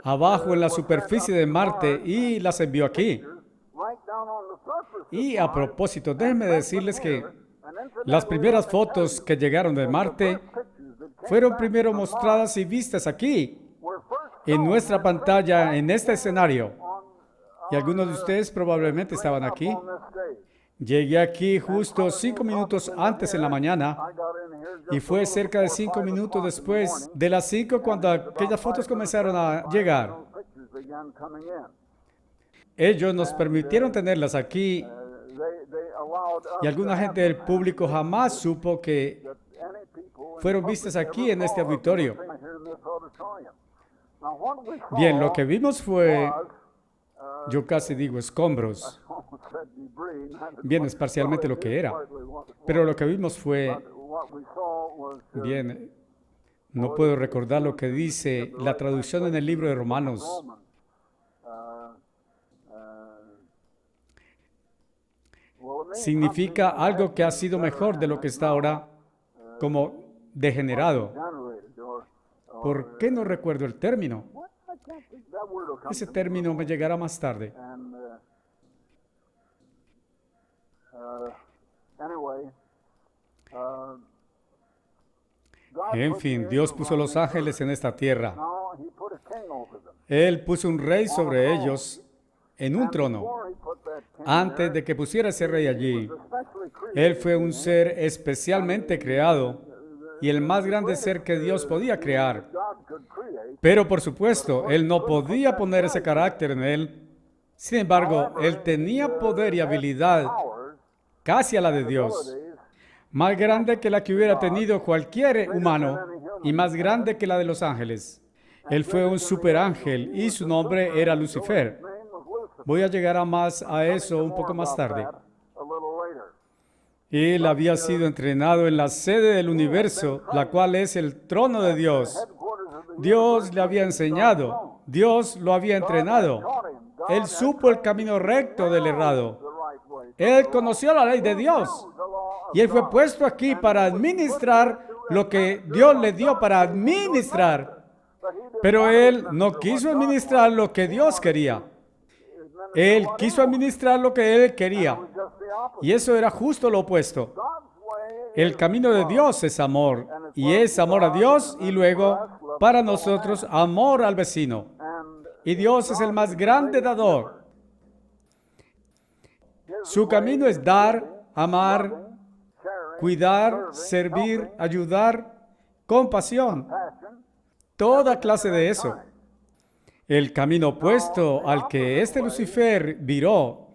abajo en la superficie de Marte y las envió aquí. Y a propósito, déjenme decirles que las primeras fotos que llegaron de Marte fueron primero mostradas y vistas aquí, en nuestra pantalla, en este escenario. Y algunos de ustedes probablemente estaban aquí. Llegué aquí justo 5 minutos antes en la mañana y fue cerca de 5 minutos después de las 5 cuando aquellas fotos comenzaron a llegar. Ellos nos permitieron tenerlas aquí y alguna gente del público jamás supo que fueron vistas aquí en este auditorio. Bien, lo que vimos fue, yo casi digo escombros. Bien, es parcialmente lo que era. Pero lo que vimos fue, bien, no puedo recordar lo que dice la traducción en el libro de Romanos. Significa algo que ha sido mejor de lo que está ahora, como degenerado. ¿Por qué no recuerdo el término? Ese término me llegará más tarde. En fin, Dios puso los ángeles en esta tierra. Él puso un rey sobre ellos en un trono. antes de que pusiera ese rey allí. Él fue un ser especialmente creado y el más grande ser que Dios podía crear. Pero por supuesto, Él no podía poner ese carácter en Él. Sin embargo, Él tenía poder y habilidad casi a la de Dios, más grande que la que hubiera tenido cualquier humano y más grande que la de los ángeles. Él fue un superángel y su nombre era Lucifer. Voy a llegar a eso un poco más tarde. Él había sido entrenado en la sede del universo, la cual es el trono de Dios. Dios le había enseñado, Dios lo había entrenado. Él supo el camino recto del errado. Él conoció la ley de Dios. Y él fue puesto aquí para administrar lo que Dios le dio para administrar. Pero él no quiso administrar lo que Dios quería. Él quiso administrar lo que él quería. Y eso era justo lo opuesto. El camino de Dios es amor. Y es amor a Dios y luego, para nosotros, amor al vecino. Y Dios es el más grande dador. Su camino es dar, amar, cuidar, servir, ayudar, compasión. Toda clase de eso. El camino opuesto al que este Lucifer viró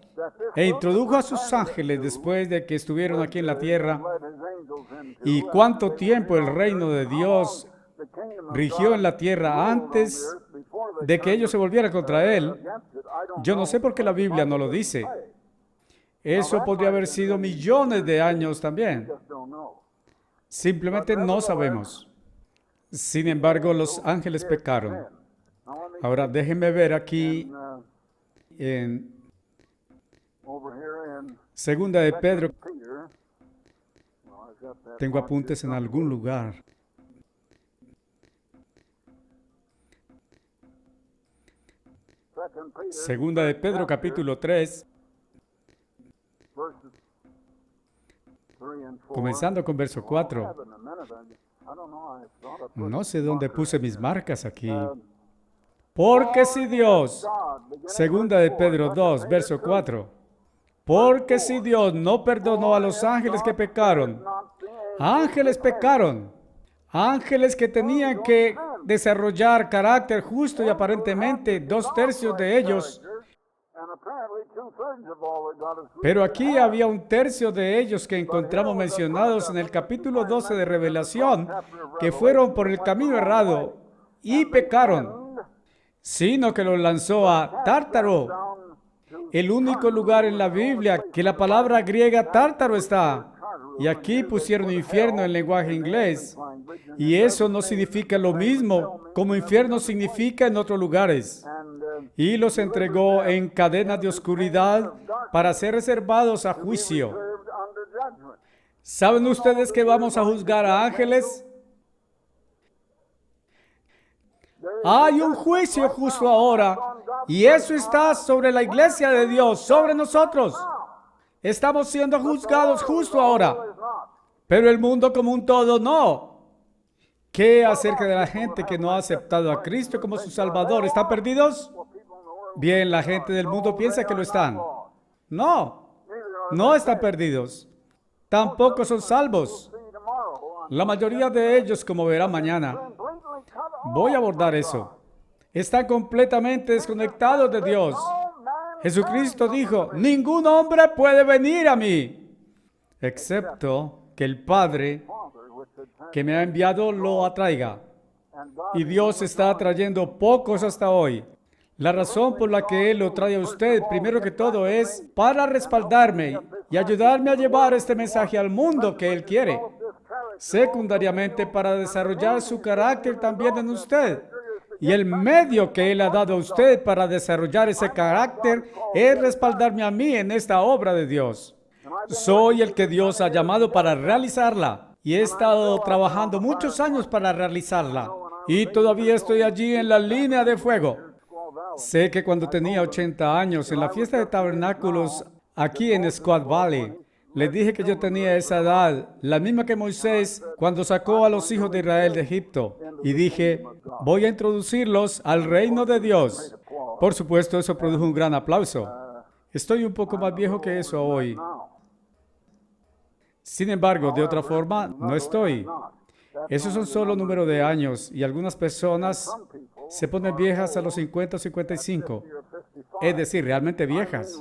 e introdujo a sus ángeles después de que estuvieron aquí en la tierra, y cuánto tiempo el reino de Dios rigió en la tierra antes de que ellos se volvieran contra él. Yo no sé por qué la Biblia no lo dice. Eso podría haber sido millones de años también. Simplemente no sabemos. Sin embargo, los ángeles pecaron. Ahora déjenme ver aquí en Segunda de Pedro. Tengo apuntes en algún lugar. Segunda de Pedro, capítulo 3. Comenzando con verso 4. No sé dónde puse mis marcas aquí. Porque si Dios, segunda de Pedro 2, verso 4. Porque si Dios no perdonó a los ángeles que pecaron, ángeles pecaron, ángeles que tenían que desarrollar carácter justo y aparentemente 2/3 de ellos. Pero aquí había 1/3 de ellos que encontramos mencionados en el capítulo 12 de Revelación, que fueron por el camino errado y pecaron, sino que los lanzó a Tártaro, el único lugar en la Biblia que la palabra griega tártaro está. Y aquí pusieron infierno en lenguaje inglés. Y eso no significa lo mismo como infierno significa en otros lugares. Y los entregó en cadenas de oscuridad para ser reservados a juicio. ¿Saben ustedes que vamos a juzgar a ángeles? Hay un juicio justo ahora, y eso está sobre la iglesia de Dios, sobre nosotros. Estamos siendo juzgados justo ahora, pero el mundo como un todo no. ¿Qué acerca de la gente que no ha aceptado a Cristo como su Salvador? ¿Están perdidos? Bien, la gente del mundo piensa que lo están. No, no están perdidos. Tampoco son salvos. La mayoría de ellos, como verá mañana, voy a abordar eso, están completamente desconectados de Dios. Jesucristo dijo, ningún hombre puede venir a mí, excepto que el Padre que me ha enviado lo atraiga. Y Dios está atrayendo pocos hasta hoy. La razón por la que Él lo trae a usted, primero que todo, es para respaldarme y ayudarme a llevar este mensaje al mundo que Él quiere. Secundariamente, para desarrollar su carácter también en usted. Y el medio que Él ha dado a usted para desarrollar ese carácter es respaldarme a mí en esta obra de Dios. Soy el que Dios ha llamado para realizarla. Y he estado trabajando muchos años para realizarla. Y todavía estoy allí en la línea de fuego. Sé que cuando tenía 80 años, en la fiesta de tabernáculos aquí en Squaw Valley, les dije que yo tenía esa edad, la misma que Moisés cuando sacó a los hijos de Israel de Egipto. Y dije, voy a introducirlos al reino de Dios. Por supuesto, eso produjo un gran aplauso. Estoy un poco más viejo que eso hoy. Sin embargo, de otra forma, no estoy. Esos son solo número de años y algunas personas se ponen viejas a los 50 o 55. Es decir, realmente viejas.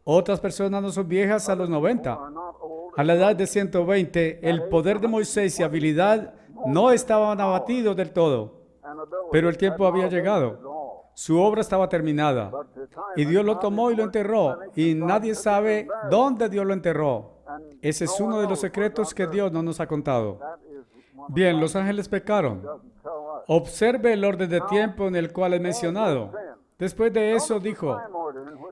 Otras personas no son viejas a los 90. A la edad de 120, el poder de Moisés y habilidad no estaban abatidos del todo, pero el tiempo había llegado. Su obra estaba terminada y Dios lo tomó y lo enterró, y nadie sabe dónde Dios lo enterró. Ese es uno de los secretos que Dios no nos ha contado. Bien, los ángeles pecaron. Observe el orden de tiempo en el cual es mencionado. Después de eso dijo,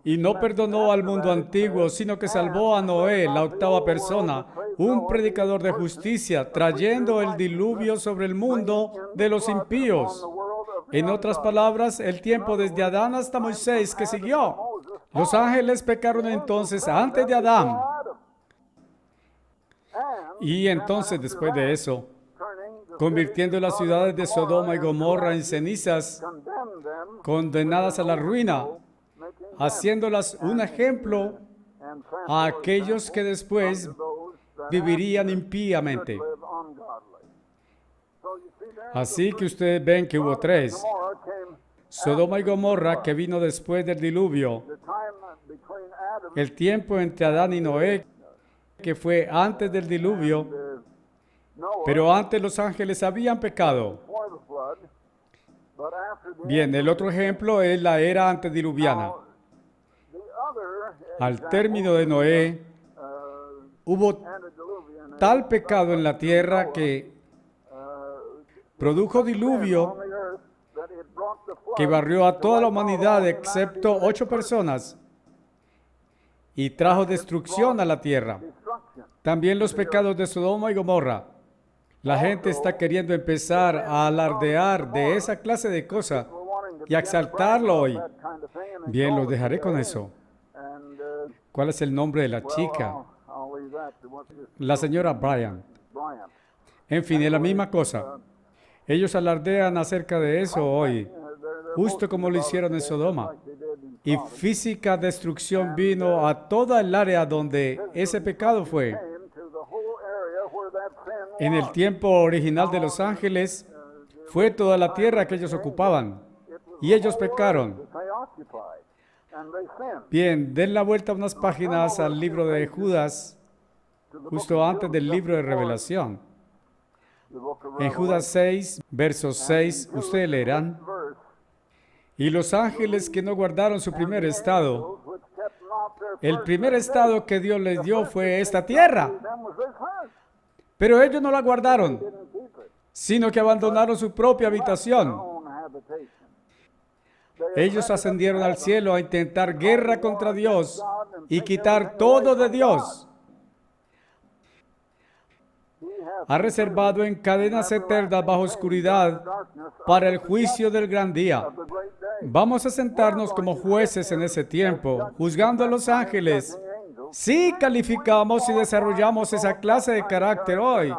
y no perdonó al mundo antiguo, sino que salvó a Noé, la octava persona, un predicador de justicia, trayendo el diluvio sobre el mundo de los impíos. En otras palabras, el tiempo desde Adán hasta Moisés que siguió. Los ángeles pecaron entonces antes de Adán. Y entonces, después de eso, convirtiendo las ciudades de Sodoma y Gomorra en cenizas, condenadas a la ruina, haciéndolas un ejemplo a aquellos que después vivirían impíamente. Así que ustedes ven que hubo tres. Sodoma y Gomorra, que vino después del diluvio. El tiempo entre Adán y Noé, que fue antes del diluvio, pero antes los ángeles habían pecado. Bien, el otro ejemplo es la era antediluviana. Al término de Noé, hubo tal pecado en la tierra que produjo diluvio que barrió a toda la humanidad excepto 8 personas y trajo destrucción a la tierra. También los pecados de Sodoma y Gomorra. La gente está queriendo empezar a alardear de esa clase de cosas y a exaltarlo hoy. Bien, los dejaré con eso. ¿Cuál es el nombre de la chica? La señora Bryant. En fin, es la misma cosa. Ellos alardean acerca de eso hoy, justo como lo hicieron en Sodoma. Y física destrucción vino a toda el área donde ese pecado fue. En el tiempo original de los ángeles, fue toda la tierra que ellos ocupaban. Y ellos pecaron. Bien, den la vuelta unas páginas al libro de Judas, justo antes del libro de Revelación. En Judas 6, versos 6, ustedes leerán. Y los ángeles que no guardaron su primer estado, el primer estado que Dios les dio fue esta tierra. Pero ellos no la guardaron, sino que abandonaron su propia habitación. Ellos ascendieron al cielo a intentar guerra contra Dios y quitar todo de Dios. Ha reservado en cadenas eternas bajo oscuridad para el juicio del gran día. Vamos a sentarnos como jueces en ese tiempo, juzgando a los ángeles. Si calificamos y desarrollamos esa clase de carácter hoy.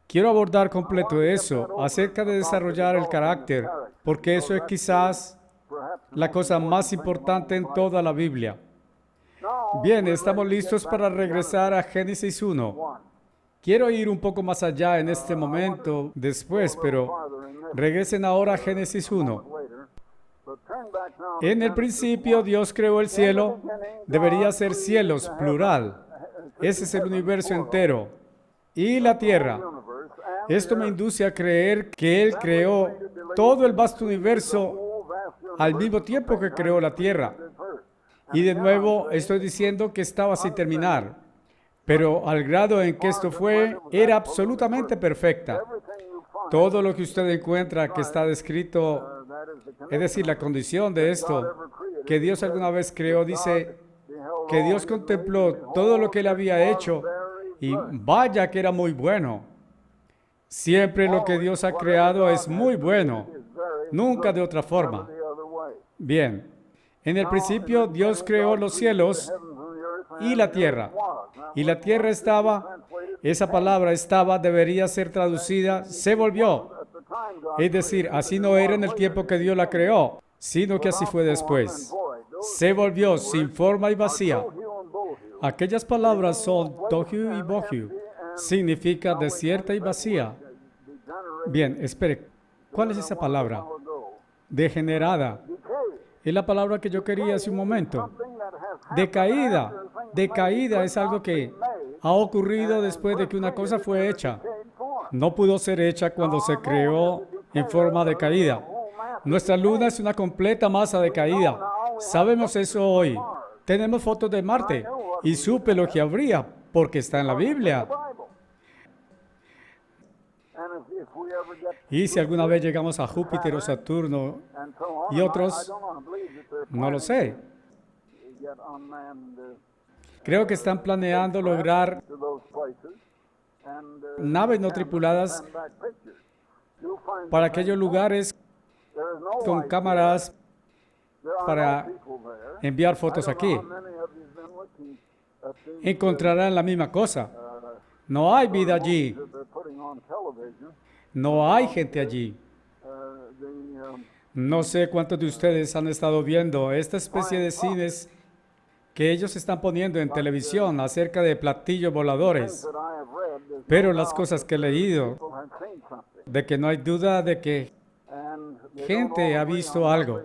Quiero abordar completo eso, acerca de desarrollar el carácter, porque eso es quizás la cosa más importante en toda la Biblia. Bien, estamos listos para regresar a Génesis 1. Quiero ir un poco más allá en este momento, después, pero regresen ahora a Génesis 1. En el principio Dios creó el cielo, debería ser cielos, plural. Ese es el universo entero. Y la tierra. Esto me induce a creer que Él creó todo el vasto universo al mismo tiempo que creó la tierra. Y de nuevo estoy diciendo que estaba sin terminar, pero al grado en que esto fue, era absolutamente perfecta. Todo lo que usted encuentra que está descrito, es decir, la condición de esto, que Dios alguna vez creó, dice que Dios contempló todo lo que Él había hecho y vaya que era muy bueno. Siempre lo que Dios ha creado es muy bueno, nunca de otra forma. Bien, en el principio Dios creó los cielos y la tierra estaba esa palabra debería ser traducida, se volvió. Es decir, así no era en el tiempo que Dios la creó, sino que así fue después. Se volvió sin forma y vacía. Aquellas palabras son tohu y bohu. Significa desierta y vacía. Bien, espere. ¿Cuál es esa palabra? Degenerada. Es la palabra que yo quería hace un momento. Decaída. Decaída es algo que ha ocurrido después de que una cosa fue hecha. No pudo ser hecha cuando se creó en forma decaída. Nuestra luna es una completa masa decaída. Sabemos eso hoy. Tenemos fotos de Marte y supe lo que habría porque está en la Biblia. Y si alguna vez llegamos a Júpiter o Saturno y otros, no lo sé. Creo que están planeando lograr naves no tripuladas para aquellos lugares con cámaras para enviar fotos aquí. Encontrarán la misma cosa. No hay vida allí. No hay gente allí. No sé cuántos de ustedes han estado viendo esta especie de cines que ellos están poniendo en televisión acerca de platillos voladores. Pero las cosas que he leído, de que no hay duda de que gente ha visto algo.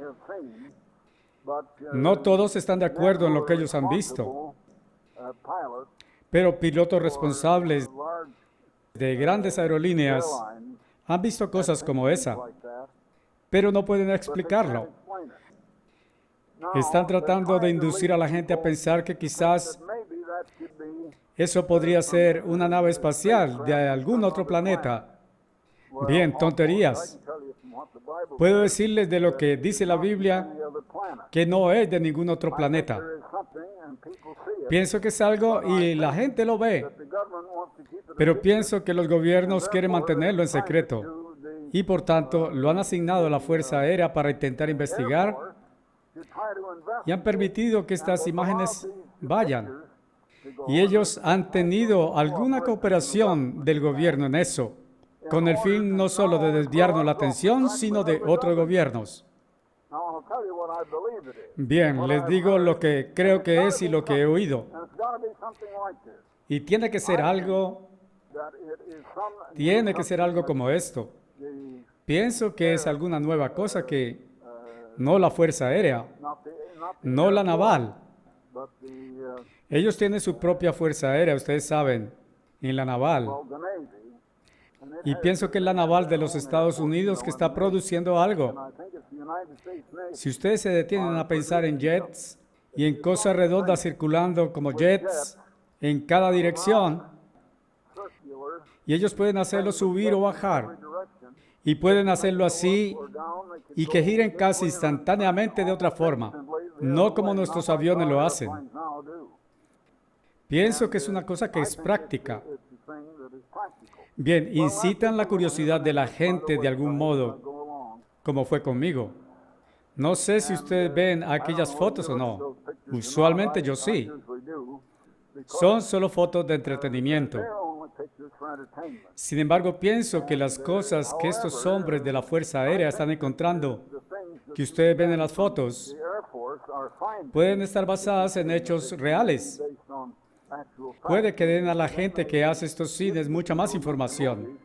No todos están de acuerdo en lo que ellos han visto. Pero pilotos responsables de grandes aerolíneas han visto cosas como esa, pero no pueden explicarlo. Están tratando de inducir a la gente a pensar que quizás eso podría ser una nave espacial de algún otro planeta. Bien, tonterías. Puedo decirles de lo que dice la Biblia que no es de ningún otro planeta. Pienso que es algo y la gente lo ve, pero pienso que los gobiernos quieren mantenerlo en secreto y por tanto lo han asignado a la Fuerza Aérea para intentar investigar y han permitido que estas imágenes vayan. Y ellos han tenido alguna cooperación del gobierno en eso, con el fin no solo de desviarnos la atención, sino de otros gobiernos. Bien, les digo lo que creo que es y lo que he oído. Y tiene que ser algo como esto. Pienso que es alguna nueva cosa que no la Fuerza Aérea, no la naval. Ellos tienen su propia Fuerza Aérea, ustedes saben, en la naval. Y pienso que es la naval de los Estados Unidos que está produciendo algo. Si ustedes se detienen a pensar en jets y en cosas redondas circulando como jets en cada dirección, y ellos pueden hacerlo subir o bajar, y pueden hacerlo así y que giren casi instantáneamente de otra forma, no como nuestros aviones lo hacen. Pienso que es una cosa que es práctica. Bien, incitan la curiosidad de la gente de algún modo, como fue conmigo. No sé si ustedes ven aquellas fotos o no. Usualmente yo sí. Son solo fotos de entretenimiento. Sin embargo, pienso que las cosas que estos hombres de la Fuerza Aérea están encontrando, que ustedes ven en las fotos, pueden estar basadas en hechos reales. Puede que den a la gente que hace estos cines mucha más información.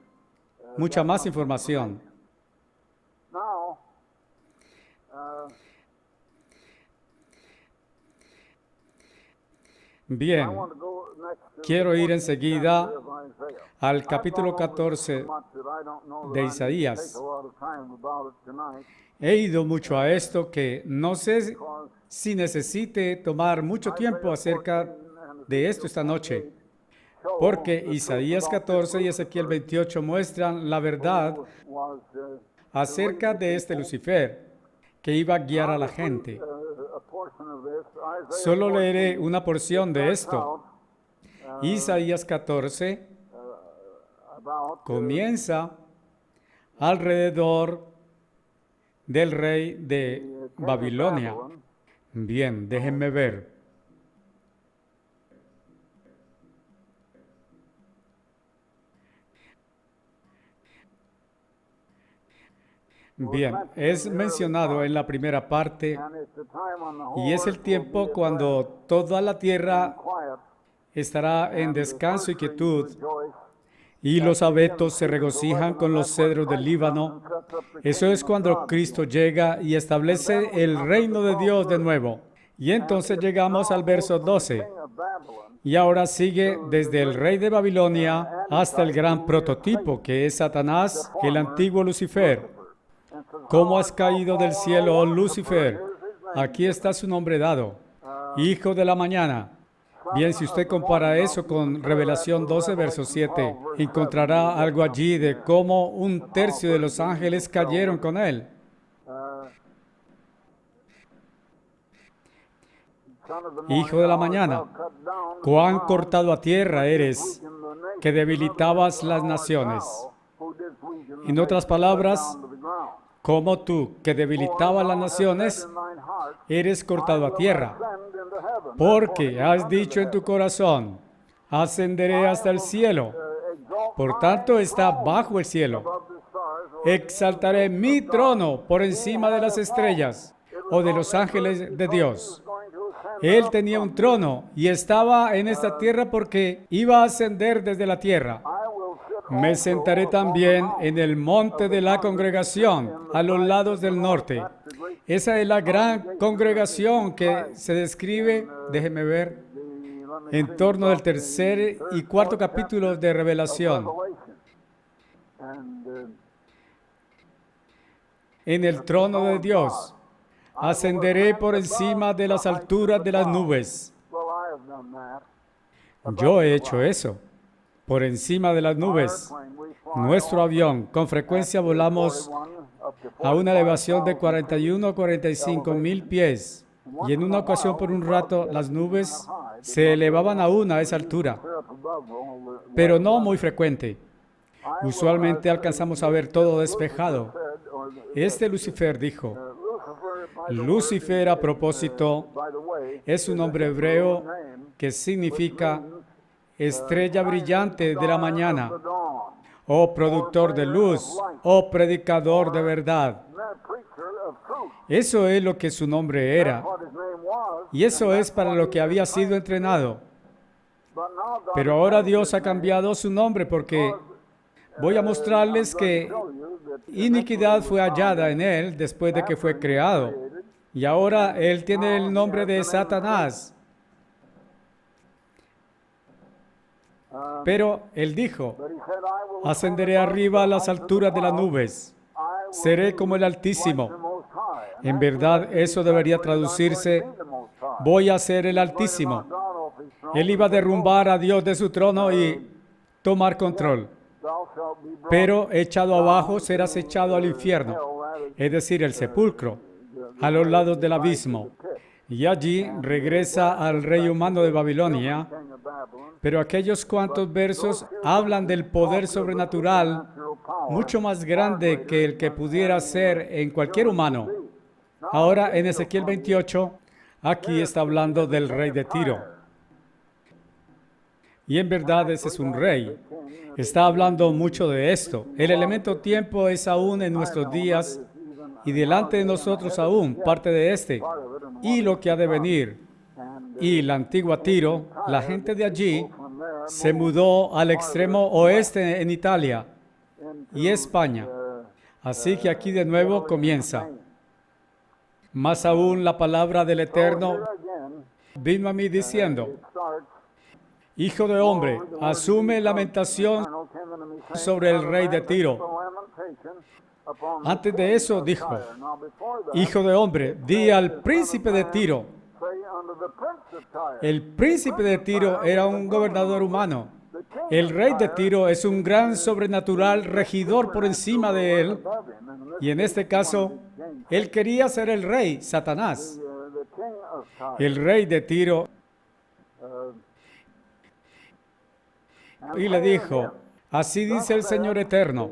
Mucha más información. Bien, quiero ir enseguida al capítulo 14 de Isaías. He ido mucho a esto que no sé si necesite tomar mucho tiempo acerca de esto esta noche, porque Isaías 14 y Ezequiel 28 muestran la verdad acerca de este Lucifer que iba a guiar a la gente. Solo leeré una porción de esto. Isaías 14 comienza alrededor del rey de Babilonia. Bien, déjenme ver. Bien, es mencionado en la primera parte y es el tiempo cuando toda la tierra estará en descanso y quietud y los abetos se regocijan con los cedros del Líbano. Eso es cuando Cristo llega y establece el reino de Dios de nuevo. Y entonces llegamos al verso 12. Y ahora sigue desde el rey de Babilonia hasta el gran prototipo que es Satanás, el antiguo Lucifer. ¿Cómo has caído del cielo, oh Lucifer? Aquí está su nombre dado, hijo de la mañana. Bien, si usted compara eso con Revelación 12, verso 7, encontrará algo allí de cómo un tercio de los ángeles cayeron con él. Hijo de la mañana, cuán cortado a tierra eres, que debilitabas las naciones. En otras palabras, como tú, que debilitabas las naciones, eres cortado a tierra. Porque has dicho en tu corazón, ascenderé hasta el cielo. Por tanto, está bajo el cielo. Exaltaré mi trono por encima de las estrellas o de los ángeles de Dios. Él tenía un trono y estaba en esta tierra porque iba a ascender desde la tierra. Me sentaré también en el monte de la congregación, a los lados del norte. Esa es la gran congregación que se describe, déjeme ver, en torno del tercer y cuarto capítulo de Revelación. En el trono de Dios. Ascenderé por encima de las alturas de las nubes. Yo he hecho eso, por encima de las nubes. Nuestro avión, con frecuencia volamos a una elevación de 41 a 45 mil pies. Y en una ocasión, por un rato, las nubes se elevaban aún a esa altura, pero no muy frecuente. Usualmente alcanzamos a ver todo despejado. Este Lucifer dijo, Lucifer, a propósito, es un nombre hebreo que significa estrella brillante de la mañana, o productor de luz, o predicador de verdad. Eso es lo que su nombre era, y eso es para lo que había sido entrenado. Pero ahora Dios ha cambiado su nombre porque voy a mostrarles que iniquidad fue hallada en él después de que fue creado. Y ahora él tiene el nombre de Satanás. Pero él dijo, ascenderé arriba a las alturas de las nubes. Seré como el Altísimo. En verdad, eso debería traducirse, voy a ser el Altísimo. Él iba a derrumbar a Dios de su trono y tomar control. Pero echado abajo serás echado al infierno, es decir, el sepulcro, a los lados del abismo. Y allí regresa al rey humano de Babilonia. Pero aquellos cuantos versos hablan del poder sobrenatural mucho más grande que el que pudiera ser en cualquier humano. Ahora en Ezequiel 28, aquí está hablando del rey de Tiro. Y en verdad ese es un rey. Está hablando mucho de esto. El elemento tiempo es aún en nuestros días y delante de nosotros aún parte de este y lo que ha de venir. Y la antigua Tiro, la gente de allí se mudó al extremo oeste en Italia y España. Así que aquí de nuevo comienza. Más aún la palabra del Eterno vino a mí diciendo, Hijo de hombre, asume lamentación sobre el rey de Tiro. Antes de eso dijo, Hijo de hombre, di al príncipe de Tiro. El príncipe de Tiro era un gobernador humano. El rey de Tiro es un gran sobrenatural regidor por encima de él. Y en este caso, él quería ser el rey, Satanás. El rey de Tiro. Y le dijo, así dice el Señor Eterno,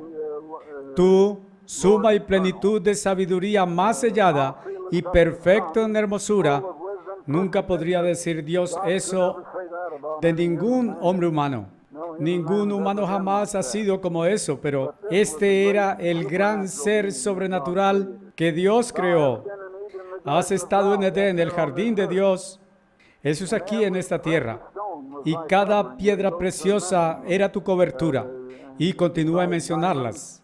tú, suma y plenitud de sabiduría más sellada y perfecto en hermosura, nunca podría decir Dios eso de ningún hombre humano. Ningún humano jamás ha sido como eso, pero este era el gran ser sobrenatural que Dios creó. Has estado en Edén, el jardín de Dios. Eso es aquí en esta tierra. Y cada piedra preciosa era tu cobertura. Y continúa a mencionarlas.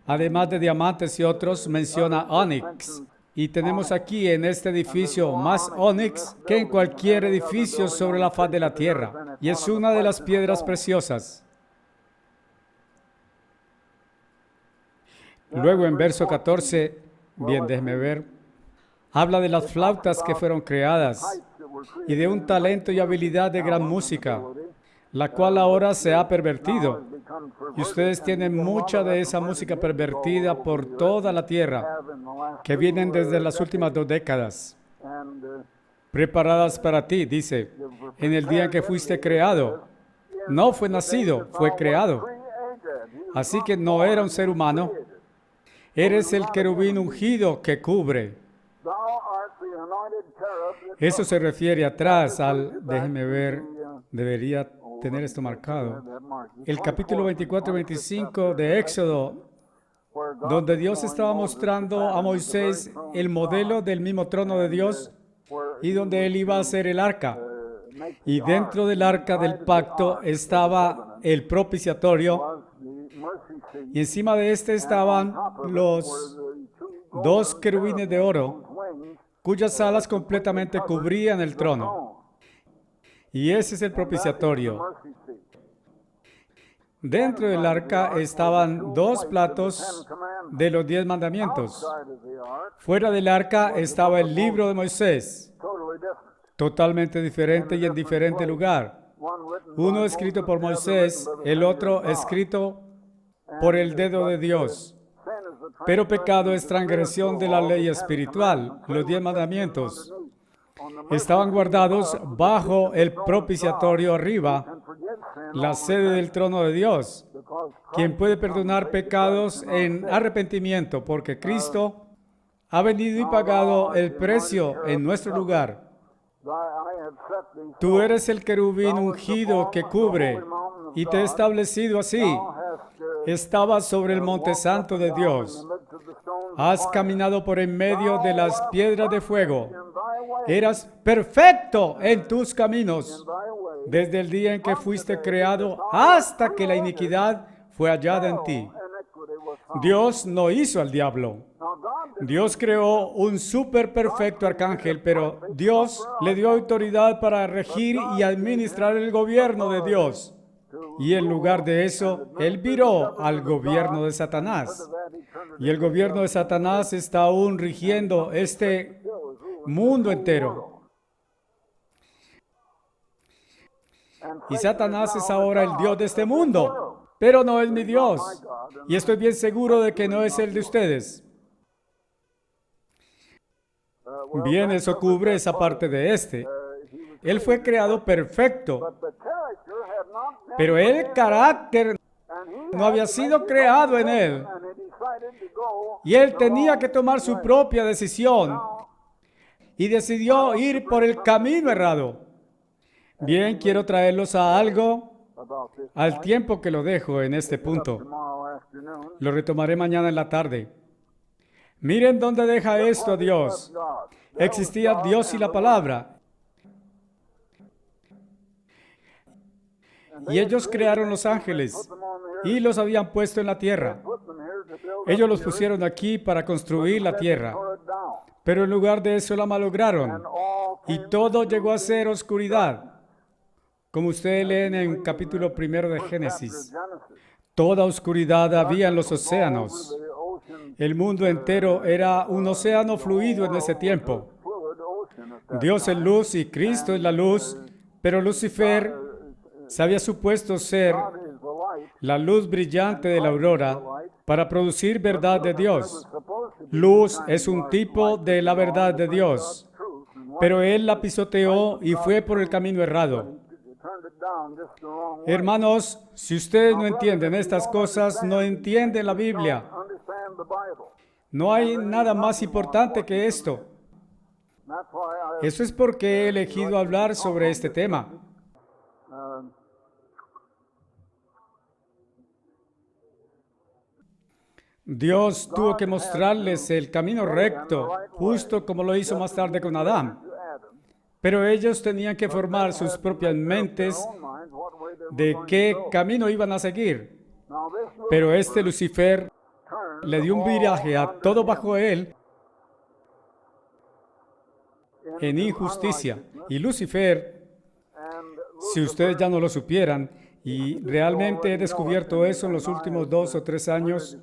Además de diamantes y otros, menciona ónix. Y tenemos aquí en este edificio más ónix que en cualquier edificio sobre la faz de la tierra. Y es una de las piedras preciosas. Luego en verso 14, bien, déjeme ver, habla de las flautas que fueron creadas y de un talento y habilidad de gran música, la cual ahora se ha pervertido. Y ustedes tienen mucha de esa música pervertida por toda la tierra, que vienen desde las últimas 2 décadas, preparadas para ti, dice, en el día en que fuiste creado. No fue nacido, fue creado. Así que no era un ser humano. Eres el querubín ungido que cubre. Eso se refiere atrás al, déjeme ver, debería tener esto marcado. El capítulo 24 y 25 de Éxodo, donde Dios estaba mostrando a Moisés el modelo del mismo trono de Dios y donde él iba a hacer el arca. Y dentro del arca del pacto estaba el propiciatorio y encima de este estaban los 2 querubines de oro cuyas alas completamente cubrían el trono. Y ese es el propiciatorio. Dentro del arca estaban 2 platos de los 10 mandamientos. Fuera del arca estaba el libro de Moisés, totalmente diferente y en diferente lugar. Uno escrito por Moisés, el otro escrito por el dedo de Dios. Pero pecado es transgresión de la ley espiritual, los 10 mandamientos. Estaban guardados bajo el propiciatorio arriba, la sede del trono de Dios, quien puede perdonar pecados en arrepentimiento, porque Cristo ha venido y pagado el precio en nuestro lugar. Tú eres el querubín ungido que cubre, y te he establecido así. Estabas sobre el monte santo de Dios. Has caminado por en medio de las piedras de fuego. Eras perfecto en tus caminos, desde el día en que fuiste creado hasta que la iniquidad fue hallada en ti. Dios no hizo al diablo. Dios creó un súper perfecto arcángel, pero Dios le dio autoridad para regir y administrar el gobierno de Dios. Y en lugar de eso, él viró al gobierno de Satanás. Y el gobierno de Satanás está aún rigiendo este mundo entero. Y Satanás es ahora el Dios de este mundo, pero no es mi Dios. Y estoy bien seguro de que no es el de ustedes. Bien, eso cubre esa parte de este. Él fue creado perfecto, pero el carácter no había sido creado en él. Y él tenía que tomar su propia decisión y decidió ir por el camino errado. Bien, quiero traerlos a algo al tiempo que lo dejo en este punto. Lo retomaré mañana en la tarde. Miren dónde deja esto a Dios. Existía Dios y la palabra. Y ellos crearon los ángeles y los habían puesto en la tierra. Ellos los pusieron aquí para construir la tierra. Pero en lugar de eso la malograron. Y todo llegó a ser oscuridad. Como ustedes leen en capítulo 1 de Génesis. Toda oscuridad había en los océanos. El mundo entero era un océano fluido en ese tiempo. Dios es luz y Cristo es la luz, pero Lucifer se había supuesto ser la luz brillante de la aurora para producir verdad de Dios. Luz es un tipo de la verdad de Dios, pero él la pisoteó y fue por el camino errado. Hermanos, si ustedes no entienden estas cosas, no entienden la Biblia. No hay nada más importante que esto. Eso es porque he elegido hablar sobre este tema. Dios tuvo que mostrarles el camino recto, justo como lo hizo más tarde con Adán. Pero ellos tenían que formar sus propias mentes de qué camino iban a seguir. Pero este Lucifer le dio un viraje a todo bajo él en injusticia. Y Lucifer, si ustedes ya no lo supieran, y realmente he descubierto eso en los últimos 2 o 3 años,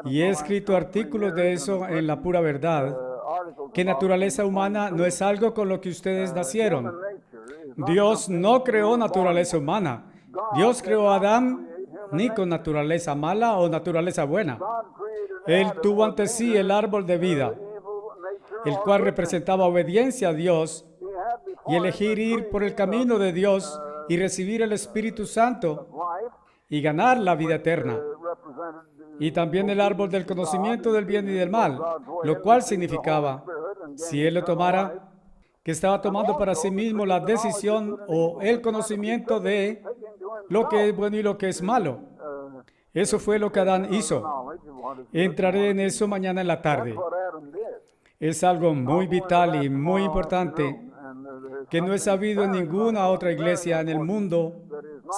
y he escrito artículos de eso en La Pura Verdad, que naturaleza humana no es algo con lo que ustedes nacieron. Dios no creó naturaleza humana. Dios creó a Adán ni con naturaleza mala o naturaleza buena. Él tuvo ante sí el árbol de vida, el cual representaba obediencia a Dios y elegir ir por el camino de Dios y recibir el Espíritu Santo y ganar la vida eterna. Y también el árbol del conocimiento del bien y del mal, lo cual significaba, si él lo tomara, que estaba tomando para sí mismo la decisión o el conocimiento de lo que es bueno y lo que es malo. Eso fue lo que Adán hizo. Entraré en eso mañana en la tarde. Es algo muy vital y muy importante que no es sabido en ninguna otra iglesia en el mundo,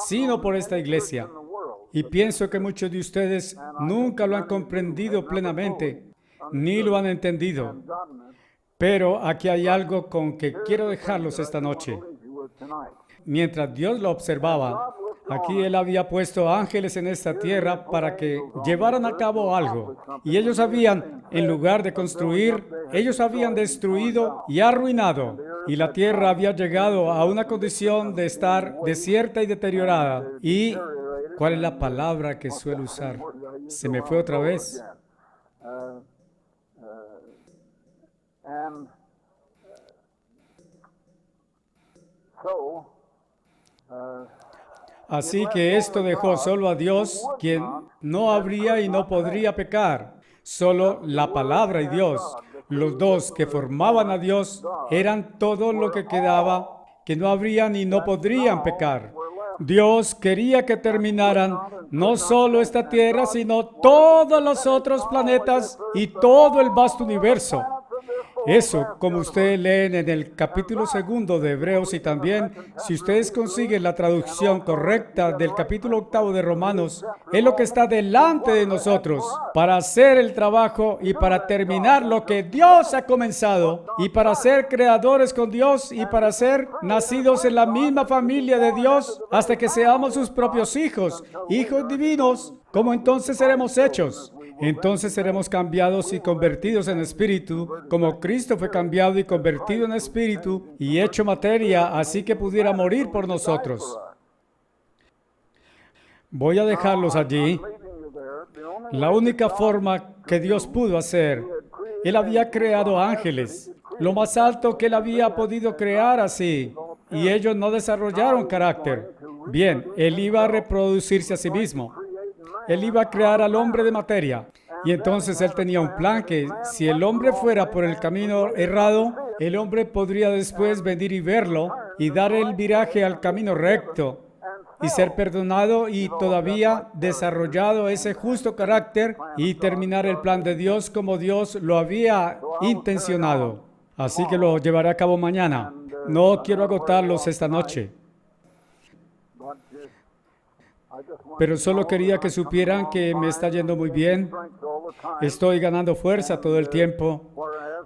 sino por esta iglesia. Y pienso que muchos de ustedes nunca lo han comprendido plenamente, ni lo han entendido. Pero aquí hay algo con que quiero dejarlos esta noche. Mientras Dios lo observaba, aquí Él había puesto ángeles en esta tierra para que llevaran a cabo algo. Y ellos habían, en lugar de construir, ellos habían destruido y arruinado. Y la tierra había llegado a una condición de estar desierta y deteriorada. Y, ¿cuál es la palabra que suelo usar? Se me fue otra vez. Así que esto dejó solo a Dios, quien no habría y no podría pecar. Solo la palabra y Dios. Los dos que formaban a Dios eran todo lo que quedaba, que no habrían y no podrían pecar. Dios quería que terminaran no solo esta tierra, sino todos los otros planetas y todo el vasto universo. Eso, como ustedes leen en el capítulo 2 de Hebreos y también, si ustedes consiguen la traducción correcta del capítulo 8 de Romanos, es lo que está delante de nosotros para hacer el trabajo y para terminar lo que Dios ha comenzado y para ser creadores con Dios y para ser nacidos en la misma familia de Dios hasta que seamos sus propios hijos, hijos divinos. ¿Cómo entonces seremos hechos? Entonces seremos cambiados y convertidos en espíritu, como Cristo fue cambiado y convertido en espíritu y hecho materia, así que pudiera morir por nosotros. Voy a dejarlos allí. La única forma que Dios pudo hacer, Él había creado ángeles, lo más alto que Él había podido crear así, y ellos no desarrollaron carácter. Bien, Él iba a reproducirse a sí mismo. Él iba a crear al hombre de materia. Y entonces Él tenía un plan que si el hombre fuera por el camino errado, el hombre podría después venir y verlo y dar el viraje al camino recto y ser perdonado y todavía desarrollado ese justo carácter y terminar el plan de Dios como Dios lo había intencionado. Así que lo llevaré a cabo mañana. No quiero agotarlos esta noche. Pero solo quería que supieran que me está yendo muy bien. Estoy ganando fuerza todo el tiempo,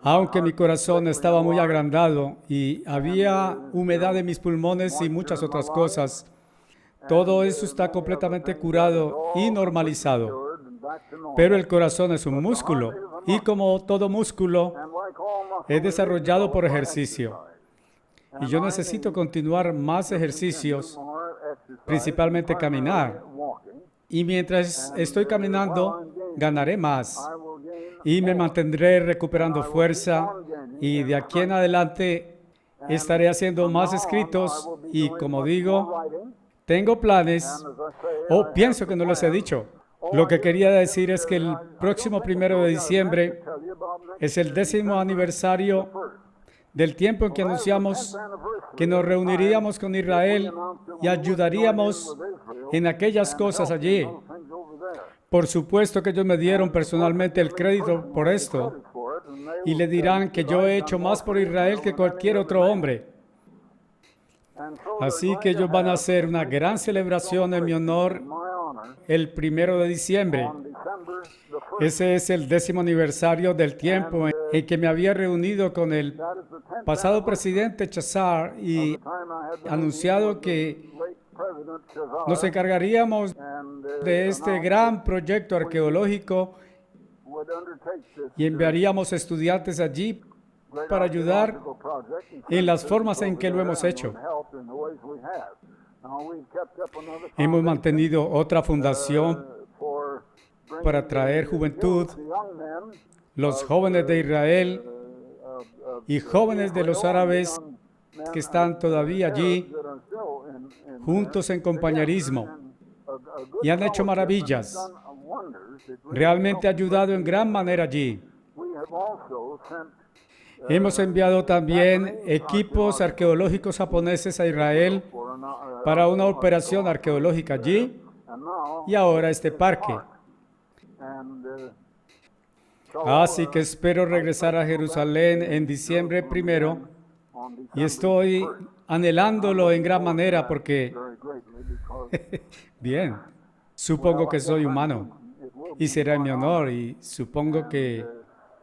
aunque mi corazón estaba muy agrandado y había humedad en mis pulmones y muchas otras cosas. Todo eso está completamente curado y normalizado. Pero el corazón es un músculo y como todo músculo, es desarrollado por ejercicio. Y yo necesito continuar más ejercicios, principalmente caminar. Y mientras estoy caminando, ganaré más. Y me mantendré recuperando fuerza. Y de aquí en adelante estaré haciendo más escritos. Y como digo, tengo planes. Pienso que no les he dicho. Lo que quería decir es que el próximo 1 de diciembre es el 10º aniversario del tiempo en que anunciamos que nos reuniríamos con Israel y ayudaríamos en aquellas cosas allí. Por supuesto que ellos me dieron personalmente el crédito por esto y le dirán que yo he hecho más por Israel que cualquier otro hombre. Así que ellos van a hacer una gran celebración en mi honor el 1 de diciembre. Ese es el 10º aniversario del tiempo en que me había reunido con el pasado presidente Chazar y anunciado que nos encargaríamos de este gran proyecto arqueológico y enviaríamos estudiantes allí para ayudar en las formas en que lo hemos hecho. Hemos mantenido otra fundación para traer juventud, los jóvenes de Israel y jóvenes de los árabes que están todavía allí, juntos en compañerismo, y han hecho maravillas. Realmente ha ayudado en gran manera allí. Hemos enviado también equipos arqueológicos japoneses a Israel para una operación arqueológica allí y ahora este parque. Así que espero regresar a Jerusalén en diciembre 1 y estoy anhelándolo en gran manera porque, bien, supongo que soy humano y será en mi honor y supongo que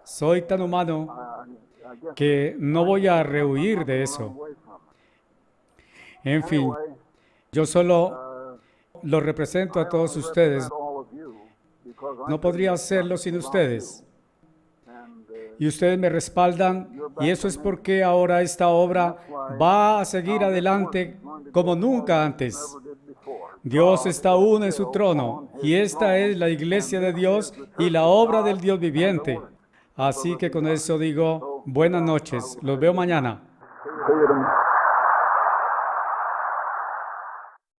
soy tan humano que no voy a rehuir de eso. En fin, yo solo los represento a todos ustedes. No podría hacerlo sin ustedes. Y ustedes me respaldan y eso es porque ahora esta obra va a seguir adelante como nunca antes. Dios está aún en su trono y esta es la iglesia de Dios y la obra del Dios viviente. Así que con eso digo, buenas noches, los veo mañana.